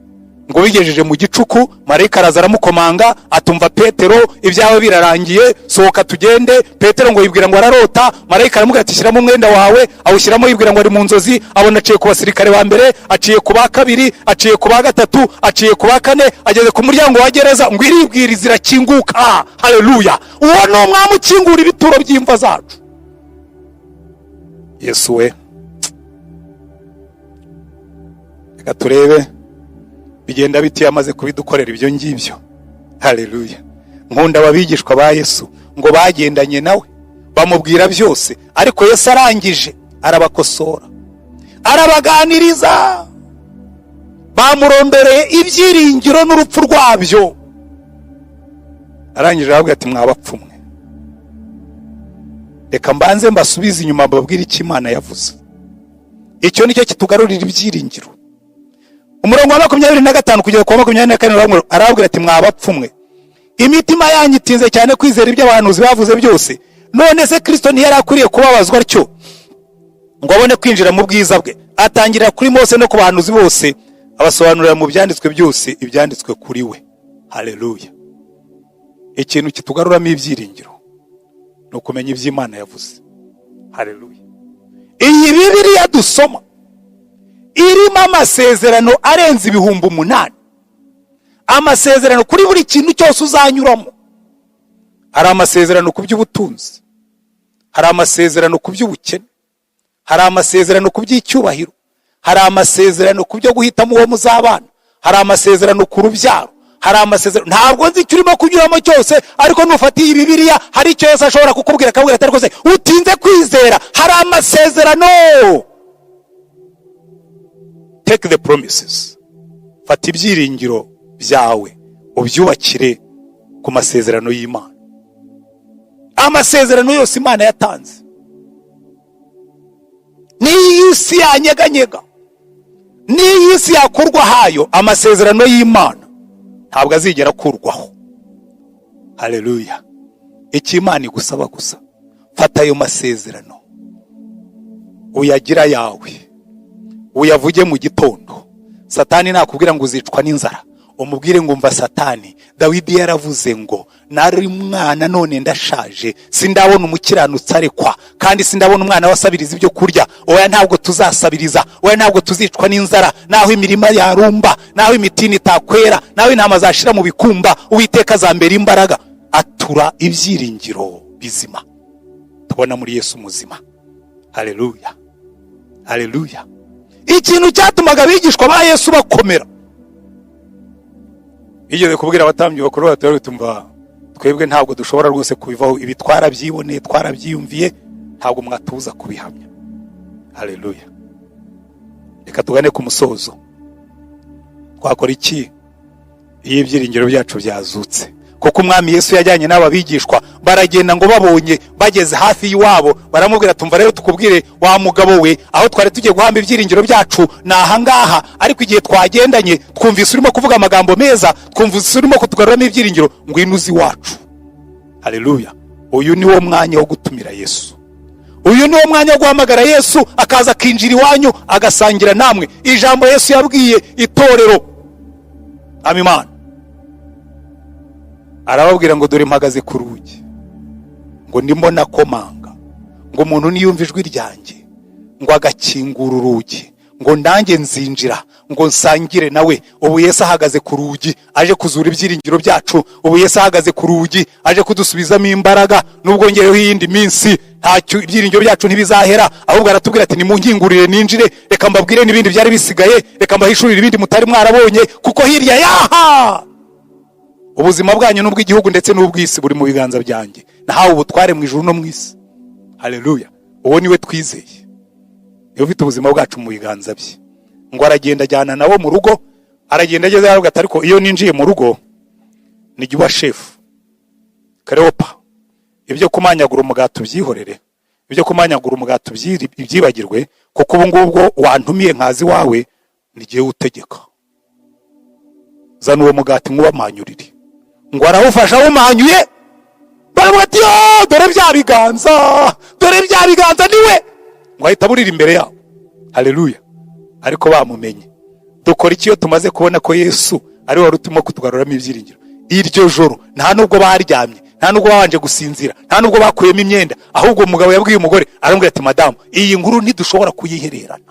Ngo bigejeje mu gicuku, marayika araza aramukomanga, atumva Petero, ibyawe birarangiye, sohoka tugende. Petero ngo yibwira ngo ararota, marayika aramubwira ati shyiramo umwenda wawe, awushyiramo, yibwira ngo ari mu nzozi. Abona aciye ku basirikare ba mbere, aciye ku ba kabiri, aciye ku ba gatatu, aciye ku ba kane, ageze ku muryango wa gereza, ngo iribwiriza irakinguka. Haleluya. Uwo ni umwami ukingura ibituro by'imva zacu. Yesu we, reka turebe bigenda biti yamaze kubidukorera ibyo ngibyo. Haleluya. Nkunda ababigishwa ba Yesu ngo bagendanye nawe, bamubwira byose, ariko Yesu arangije arabakosora, arabaganiriza, bamurombereye ibyiringiro n'urupfu rwabyo. Arangije aravuga ati mwabapfumwe, reka mbanze mbasubize inyuma babwire icyo Imana yavuze. Icyo nicyo kitugarurira ibyiringiro. Umurongo wa 25 kugeza ku 24 arabwira ati mwabapfumwe, imitima yanyu itinze cyane kwizera ibyo abahanuzi bavuze byose. None se Kristo ntiyari akwiriye kubabazwa atyo ngo abone kwinjira mu bwiza bwe? Atangira kuri Mose no ku bahanuzi bose, abasobanurira mu byanditswe byose ibyanditswe kuri we. Haleluya. Ikintu kitugaruramo ibyiringiro no kumenya ibyo Imana yavuze. Haleluya. Iyi Bibiliya dusoma irimo amasezerano arenze 8,000. Amasezerano kuri buri kintu cyose uzanyuramo. Hari amasezerano ku by'ubutunzi, hari amasezerano ku by'ubukene, hari amasezerano ku by'icyubahiro, hari amasezerano ku byo guhitamo uwo muzabana, hari amasezerano ku rubyaro, hari amasezerano. Ntabwo nzi icyo urimo kunyuramo cyose, ariko nufatiye Bibiliya hari icyo Yesu ashobora kukubwira akabwira ati rwose utinze kwizera, hari amasezerano. Take the promises. Fata ibyiringiro byawe ubyubakire ku masezerano y'Imana. Amasezerano yose Imana yatanze, n'isi yanyeganyega, n'isi yakurwa hayo, amasezerano y'Imana ntabwo azigera kurwaho. Haleluya. Icyo Imana igusaba gusa, fata ayo masezerano uyagira yawe, uyavuge mu gitondo. Satani nakubwira ngo uzicwa n'inzara, umubwire ngo mva Satani, Dawidi yaravuze ngo nari umwana none ndashaje, sindabona umukiranutsi arekwa, kandi sindabona umwana wasabiriza ibyo kurya. Oya, ntabwo tuzasabiriza, oya ntabwo tuzicwa n'inzara, naho imirima yarumba, naho imitini itakwera, naho intama zashira mu bikumba, Uwiteka azambera imbaraga. Atura ibyiringiro bizima tubona muri Yesu muzima. Haleluya, haleluya. Ikintu cyatumaga abigishwa ba Yesu bakomera, igeze kubwira abatambyi bakuru batari tumva twebwe ntabwo dushobora rwose kubivaho, ibi twarabyiboneye twarabyiyumviye, ntabwo mwatuza kubihamya. Haleluya. Reka tugane ku musozo. Twakora iki iyo ibyiringiro byacu byazutse? Kuko umwami Yesu yajyanye n'aba bigishwa, baragenda ngo babonye bageze hafi y'iwabo, baramubwira tumva rero tukubwire wa mugabo we, aho twari tugiye guhamba ibyiringiro byacu naha ngaha, ariko igihe twagendanye twumvise urimo kuvuga amagambo meza, twumvise urimo kutugaruramo ibyiringiro, ngwino uzi wacu. Haleluya. Uyu ni wo mwanya wo gutumira Yesu, uyu ni wo mwanya wo guhamagara Yesu akaza akinjira iwanyu agasangira namwe ijambo Yesu yabwiye itorero. Amimana. Arababwira ngo dore mpagaze ku rugi, ngo ndimo nakomanga, ngo umuntu niyumva ijwi ryanjye ngo agakingura urugi, ngo ndange nzinjira ngo nsangire nawe. Ubu Yesu ahagaze ku rugi aje kuzura ibyiringiro byacu, ubu Yesu ahagaze ku rugi aje kudusubizamo imbaraga, nubwo ngereho iyindi minsi ntacyo ibyiringiro byacu ntibizahera, ahubwo aratubwira ati nimunkingurire ninjire, reka mbabwire n'ibindi byari bisigaye, reka mbahishurire ibindi mutari mwarabonye, kuko hirya yaha ubuzima bwanyu n'ubw'igihugu ndetse n'ubw'isi buri mu biganza byanjye, nahawe ubutware mu ijuru no mu isi. Haleluya. Uwo niwe twizeye, niwe ufite ubuzima bwacu mu biganza bye. Ngo aragenda ajyana nabo mu rugo, aragenda ageze aravuga ati ariko iyo ninjiye mu rugo nijye uba shefu Kareopa, ibyo kumanyagura umugati ubyihorere, ibyo kumanyagura umugati ibyibagirwe, kuko ubu ngubwo wantumiye nkazi wawe nigiye utegeka. Zana uwo mugati nk'ubamanyurire. Ngo arawufasha awumanyuye, baravuga ati dore bya biganza niwe, ngo ahita burira imbere yabo. Haleluya. Ariko bamumenye. Dukora iki iyo tumaze kubona ko Yesu ari we rutimo kutugaruramo ibyiringiro? Iryo joro nta nubwo baryamye, nta nubwo babanje gusinzira, nta nubwo bakuyemo imyenda, ahubwo umugabo yabwiye umugore, aramubwira ati madamu, iyi nkuru ntidushobora kuyihererana.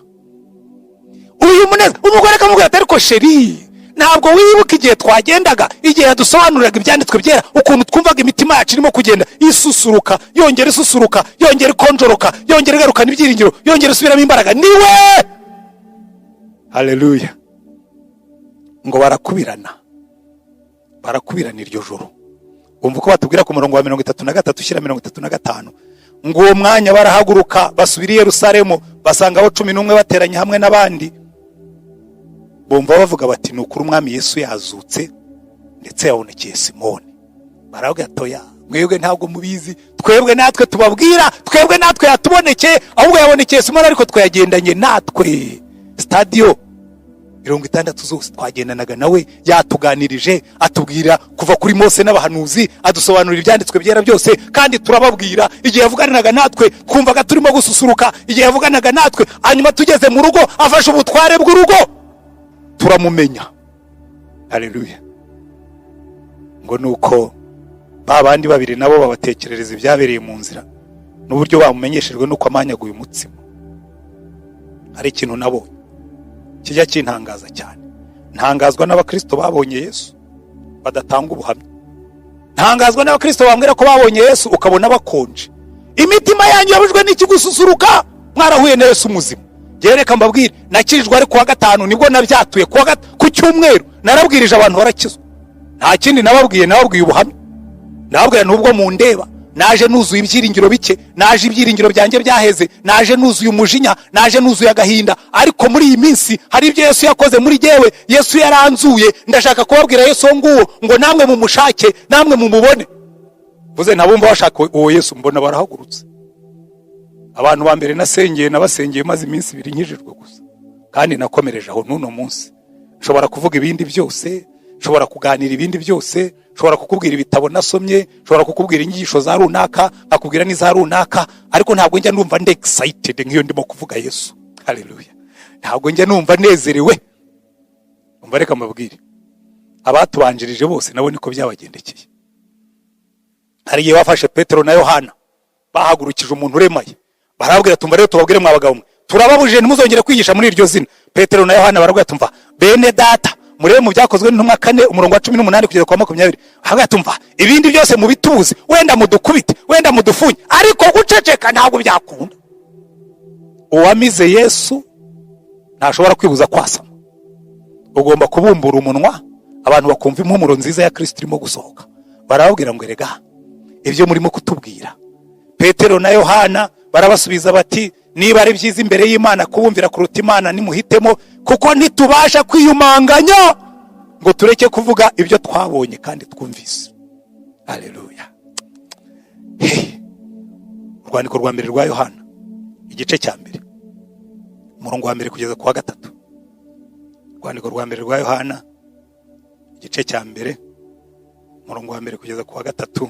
Uyu muneza umugore akamubwira ati ariko sheri, ntabwo wibuka igihe twagendaga, igihe yadusobanuriraga ibyanditswe byera, ukuntu twumvaga imitima yacu irimo kugenda isusuruka, yongera isusuruka, yongera ikonjoroka, yongera igarukana ibyiringiro, yongera isubiramo imbaraga, niwe. Haleluya. Ngo barakubirana iryo joro. Umva ko batubwira ku murongo wa 33 ushyira 35, ngo uwo mwanya barahaguruka basubira i Yerusalemu, basanga abo 11 bateranye hamwe n'abandi. Bumva bavuga bati ni ukuri umwami Yesu yazutse ndetse yabonekeye Simoni. Baravuga toya, mwebwe ntabwo mubizi, twebwe natwe tubabwira, twebwe natwe yatubonekeye, ahubwo yabonekeye Simoni ariko twayagendanye natwe. Stadio 60 zose twagendanaga nawe, yatuganirije atubwira kuva kuri Mose n'abahanuzi, adusobanurira ibyanditswe byera byose, kandi turababwira. Igihe yavuganaga natwe twumvaga turimo gususuruka, igihe yavuganaga natwe hanyuma tugeze mu rugo afashe ubutware bw'urugo, turamumenya. Haleluya. Ngo nuko babandi babiri nabo babatekerereza ibyabereye mu nzira n'uburyo bamumenyeshejwe nuko amanyaguye umutsima. Hari ikintu nabonye kijya kintangaza cyane. Ntangazwa n'abakristo babonye Yesu badatanga ubuhamya, ntangazwa n'abakristo bambwira ko babonye Yesu ukabona bakonje, imitima yanyu yabujwe n'iki gususuruka, mwarahuye na Yesu muzima. Gereka mbabwire, nakijwe ari kuwa gatanu nibwo nabyatuye, ku cyumweru narabwirije abantu barakizwa. Nta kindi nababwiye ubuhamya. Nababwira nubwo mu ndeba naje nuzuye ibyiringiro bike, naje ibyiringiro byanjye byaheze, naje nuzuye umujinya, naje nuzuye agahinda, ariko muri iyi minsi hari ibyo Yesu yakoze muri jewe. Yesu yaranzuye, ndashaka kubabwira Yesu nguwo, ngo namwe mumushake, namwe mumubone. Vuze ntabumva bashaka uwo Yesu, mbona barahagurutse. Abantu ba mbere nabasengeye maze iminsi 2 nkijijwe gusa, kandi nakomereje aho n'uno munsi. Nshobora kuvuga ibindi byose, nshobora kuganira ibindi byose, nshobora kukubwira ibitabo nasomye, nshobora kukubwira inyigisho za runaka, akubwira n'iza runaka, ariko ntabwo njya numva excited nk'iyo ndimo kuvuga Yesu. Haleluya. Ntabwo njya numva nezerewe. Umva reka mbabwire, abatubanjirije bose nabo niko byabagendekeye. Hari igihe bafashe Petero na Yohana bahagurukije umuntu uremaye, barabwira tumva rero tubabwire mwabagabo mwe, turababujije ntimuzongere kwigisha muri iryo zina. Petero na Yohana barabwira tumva bene data, murebe mu byakozwe n'intumwa 4 umurongo wa 18 kugeza kwa 20. Haga tumva ibindi byose mubitubuze, wenda mudukubite, wenda mudufunye, ariko guceceka ntabwo byakunda. Uwamize Yesu ntashobora kwibuza kwasama. Ugomba kubumbura umunwa, abantu bakumva impumuro nziza ya Kristo irimo gusohoka. Barababwira ngo erega ibyo murimo kutubwira. Petero na Yohana barabasubiza bati niba ari byiza imbere y'Imana kubumvira kuruta Imana nimuhitemo, kuko ntitubasha kwiyumanganya ngo tureke kuvuga ibyo twabonye kandi twumvise. Haleluya. Urwandiko rwa mbere rwa Yohana igice cya mbere umurongo wa mbere kugeza ku wa 3. Urwandiko rwa mbere rwa Yohana igice cya mbere umurongo wa mbere kugeza ku wa 3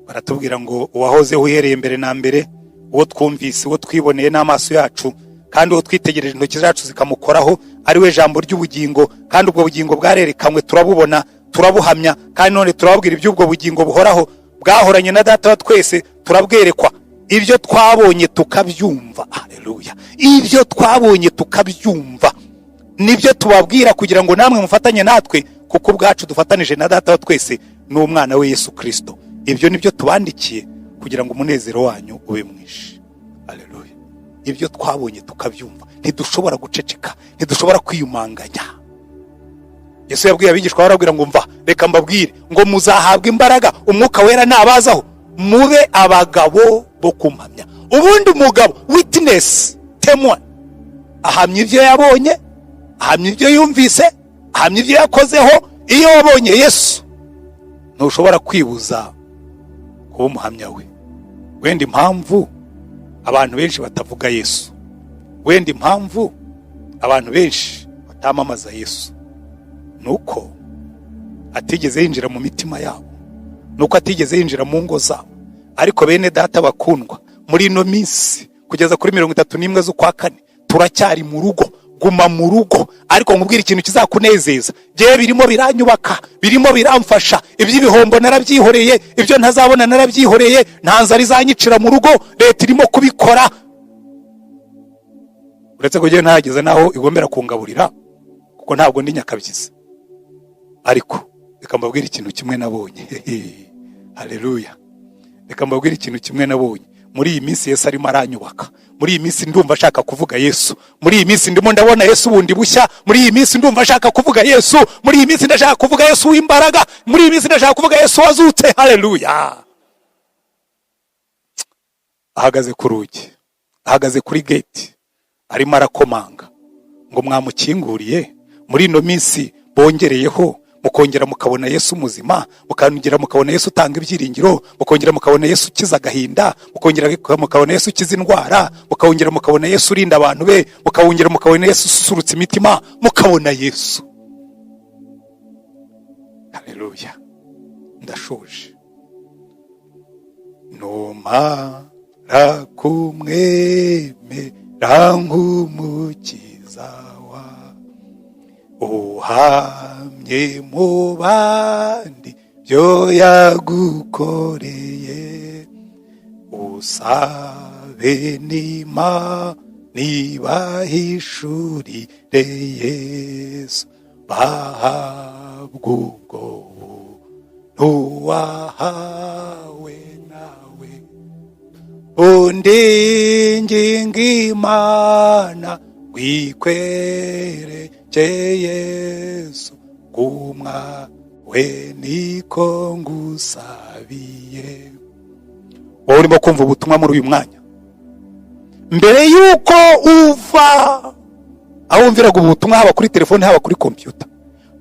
baratubwira ngo uwahoze uhereye mbere na mbere, uwo twumvise, uwo twiboneye n'amaso yacu, kandi uwo twitegereje intoki zacu zikamukoraho, ari we jambo ry'ubugingo, kandi ubwo bugingo bwarerekanwe turabubona, turabuhamya, kandi none turababwira iby'ubwo bugingo buhoraho bwahoranye na Data wa twese, turabwerekwa. Ibyo twabonye tukabyumva. Haleluya. Ibyo twabonye tukabyumva nibyo tubabwira kugira ngo namwe mufatanye natwe, kuko ubwacu dufatanije na Data wa twese n'umwana we Yesu Kirisito. Ibyo nibyo tubandikiye kugira ngo umunezero wanyu ube mwinshi. Haleluya. Ibyo twabonye tukabyumva, ntidushobora guceceka, ntidushobora kwiyumanganya. Yesu yabwiye abigishwa barabwira ngo mva, reka mbabwire ngo muzahabwa imbaraga umwuka wera nabazaho, mube abagabo bo kumpamya. Ubundi umugabo witness, témoin, ahamya ibyo yabonye, ahamya ibyo yumvise, ahamya ibyo yakozeho. Iyo wabonye Yesu ntushobora kwibuza kuba umuhamya we. Wenda impamvu abantu benshi batavuga Yesu, wenda impamvu abantu benshi batamamaza Yesu, nuko atigeze yinjira mu mitima yabo, nuko atigeze yinjira mu ngo zabo. Ariko bene data bakundwa, muri ino minsi kugeza kuri 31 z'ukwa 4 turacyari mu rugo. Guma mu rugo, ariko nkubwira ikintu kizakunezeza. Je birimo biranyubaka, birimo biramfasha. Iby'ibihombo narabyihoreye, ibyo ntazabona narabyihoreye, ntanza rizanyicira mu rugo, leta irimo kubikora. Uretse ko je ntageze naho igombera kungaburira, kuko ntabwo ndi nyakabyiza. Ariko reka mbabwira ikintu kimwe nabonye. Haleluya. Reka mbabwira ikintu kimwe nabonye. Muri iyi minsi Yesu arimo aranyubaka. Muri iyi minsi ndumva ashaka kuvuga Yesu. Muri iyi minsi ndimo ndabona Yesu bundi bushya. Muri iyi minsi ndumva ashaka kuvuga Yesu. Muri iyi minsi ndashaka kuvuga Yesu w'imbaraga. Muri iyi minsi ndashaka kuvuga Yesu wazutse. Haleluya. Ahagaze ku rugi, ahagaze kuri gate, arimo arakomanga ngo mwamukinguriye. Muri ino minsi bongereyeho, mukongera mukabona Yesu muzima, mukongera mukabona Yesu utanga ibyiringiro, mukongera mukabona Yesu ukiza agahinda, mukongera mukabona Yesu ukiza indwara, mukongera mukabona Yesu urinda abantu be, mukongera mukabona Yesu ususurutsa imitima, mukabona Yesu. Haleluya. Ndashoje. Numara kumwemera nk'umukiza wa, uhamye mu bandi byo yagukoreye, usabe n'Imana nibahishurire Yesu, bahabwa ubwo ntuwahawe nawe. Undinginga Imana wikwereke Yesu, kumwawe niko ngusabiye. Wowe urimo kumva ubutumwa muri uyu mwanya, mbere yuko uva aho wumviraga ubutumwa, haba kuri telefone haba kuri computer,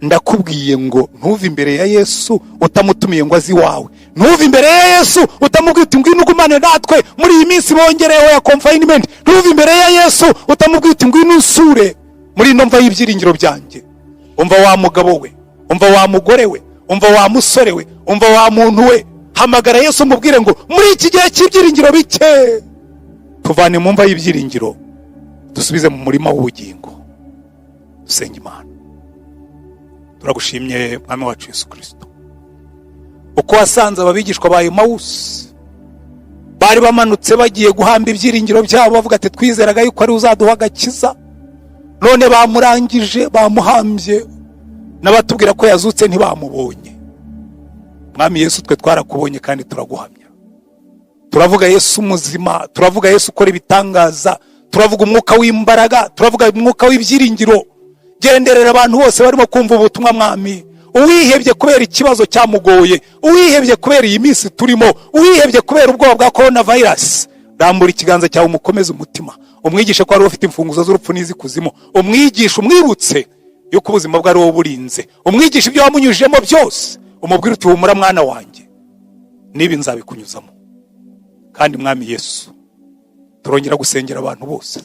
ndakubwiye ngo ntuve imbere ya Yesu utamutumiye ngo azi wawe. Ntuve imbere ya Yesu utamubwira uti ngwino ugumane natwe muri iyi minsi bongereho ya confinement. Ntuve imbere ya Yesu utamubwira uti ngwino usure muri ino mva y'ibyiringiro byanjye. Umva wa mugabo we, umva wa mugore we, umva wa musore we, umva wa muntu we. Hamagara Yesu umubwire ngo muri iki gihe cy'ibyiringiro bike tuvane mu mva y'ibyiringiro dusubize mu murima w'ubugingo. Dusenga Imana. Turagushimye mwami wacu Yesu Kirisito, uko wasanze ababigishwa ba Emawusi bari bamanutse bagiye guhamba ibyiringiro byabo, bavuga ati twizeraga yuko ari uzaduha agakiza, none bamurangije, bamuhambye n'abatubwira ko yazutse ntibamubonye. Mwami Yesu, twe twarakubonye kandi turaguhamya. Turavuga Yesu muzima, turavuga Yesu ukora ibitangaza, turavuga umwuka w'imbaraga, turavuga umwuka w'ibyiringiro. Genderera abantu bose barimo kumva ubutumwa Mwami. Uwihebye kubera ikibazo cyamugoye, uwihebye kubera iyi minsi turimo, uwihebye kubera ubwoba bwa coronavirus, rambura ikiganza cyawe umukomeze umutima, umwigishe ko ari ufite imfunguzo z'urupfu n'izikuzimu, umwigishe umwibutse yuko ubuzima bwe ari wowe burinze, umwigishe ibyo wamunyujemo byose, umubwire uti humura mwana wanjye, niba nzabikunyuzamo. Kandi Mwami Yesu, turongera gusengera abantu bose,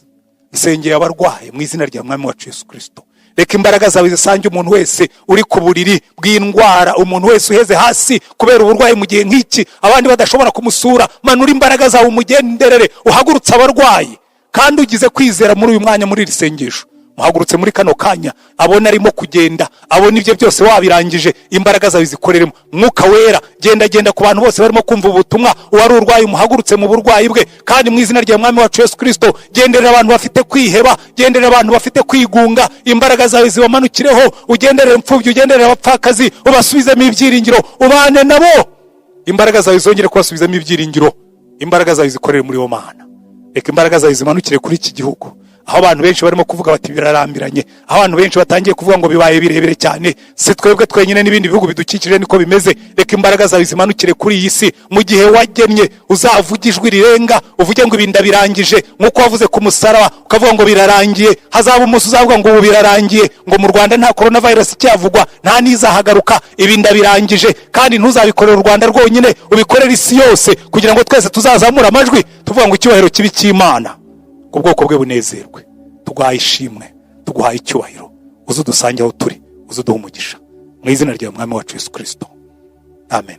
nsengeye abarwaye mu izina rya Mwami wacu Yesu Kirisito. Reka imbaraga zawe zisange umuntu wese uri ku buriri bw'indwara, umuntu wese uheze hasi kubera uburwayi mu gihe nk'iki, abandi badashobora kumusura. Manura imbaraga zawe umugenderere, uhagurutse abarwayi, kandi ugize kwizera muri uyu mwanya muri iri sengesho. Muhagurutse muri kano kanya, abona arimo kugenda, abona ibyo byose wabirangije, imbaraga zawe zikoreremo. Mwuka wera, genda ku bantu bose barimo kumva ubutumwa, uwari urwaye umuhagurutse mu burwayi bwe, kandi mu izina rya Mwami wacu Yesu Kirisito, genderera abantu bafite kwiheba, genderera abantu bafite kwigunga, imbaraga zawe zibamanukireho, ugenderere imfubyi, ugenderere abapfakazi, ubasubizemo ibyiringiro, ubane nabo, imbaraga zawe zongere kubasubizamo ibyiringiro, imbaraga zawe zikorere muri wo Mana. Reka imbaraga zawe zimanukire kuri iki gihugu, aho abantu benshi barimo kuvuga bati birarambiranye, aho abantu benshi batangiye kuvuga ngo bibaye birebire cyane, si twebwe twenyine n'ibindi bihugu bidukikije niko bimeze. Reka imbaraga zawe zimanukire kuri iyi si, mu gihe wagennye uzavuga ijwi rirenga, uvuge ngo ibinda birangije, nkuko wavuze ku musaraba ukavuga ngo birarangiye. Hazaba umunsi uzavuga ngo ubu birarangiye, ngo mu Rwanda nta coronavirus icyavugwa, nta nizahagaruka, ibinda birangije. Kandi ntuzabikorera u Rwanda rwonyine, ubikorera isi yose, kugira ngo twese tuzazamura amajwi tuvuga ngo icyubahiro kibi cy'Imana, ubwoko bwe bunezerwe. Tuguhaye ishimwe, tuguhaye icyubahiro, uzudusange aho turi, uzuduha umugisha mu izina rya Mwami wacu Yesu Kirisito. Amen.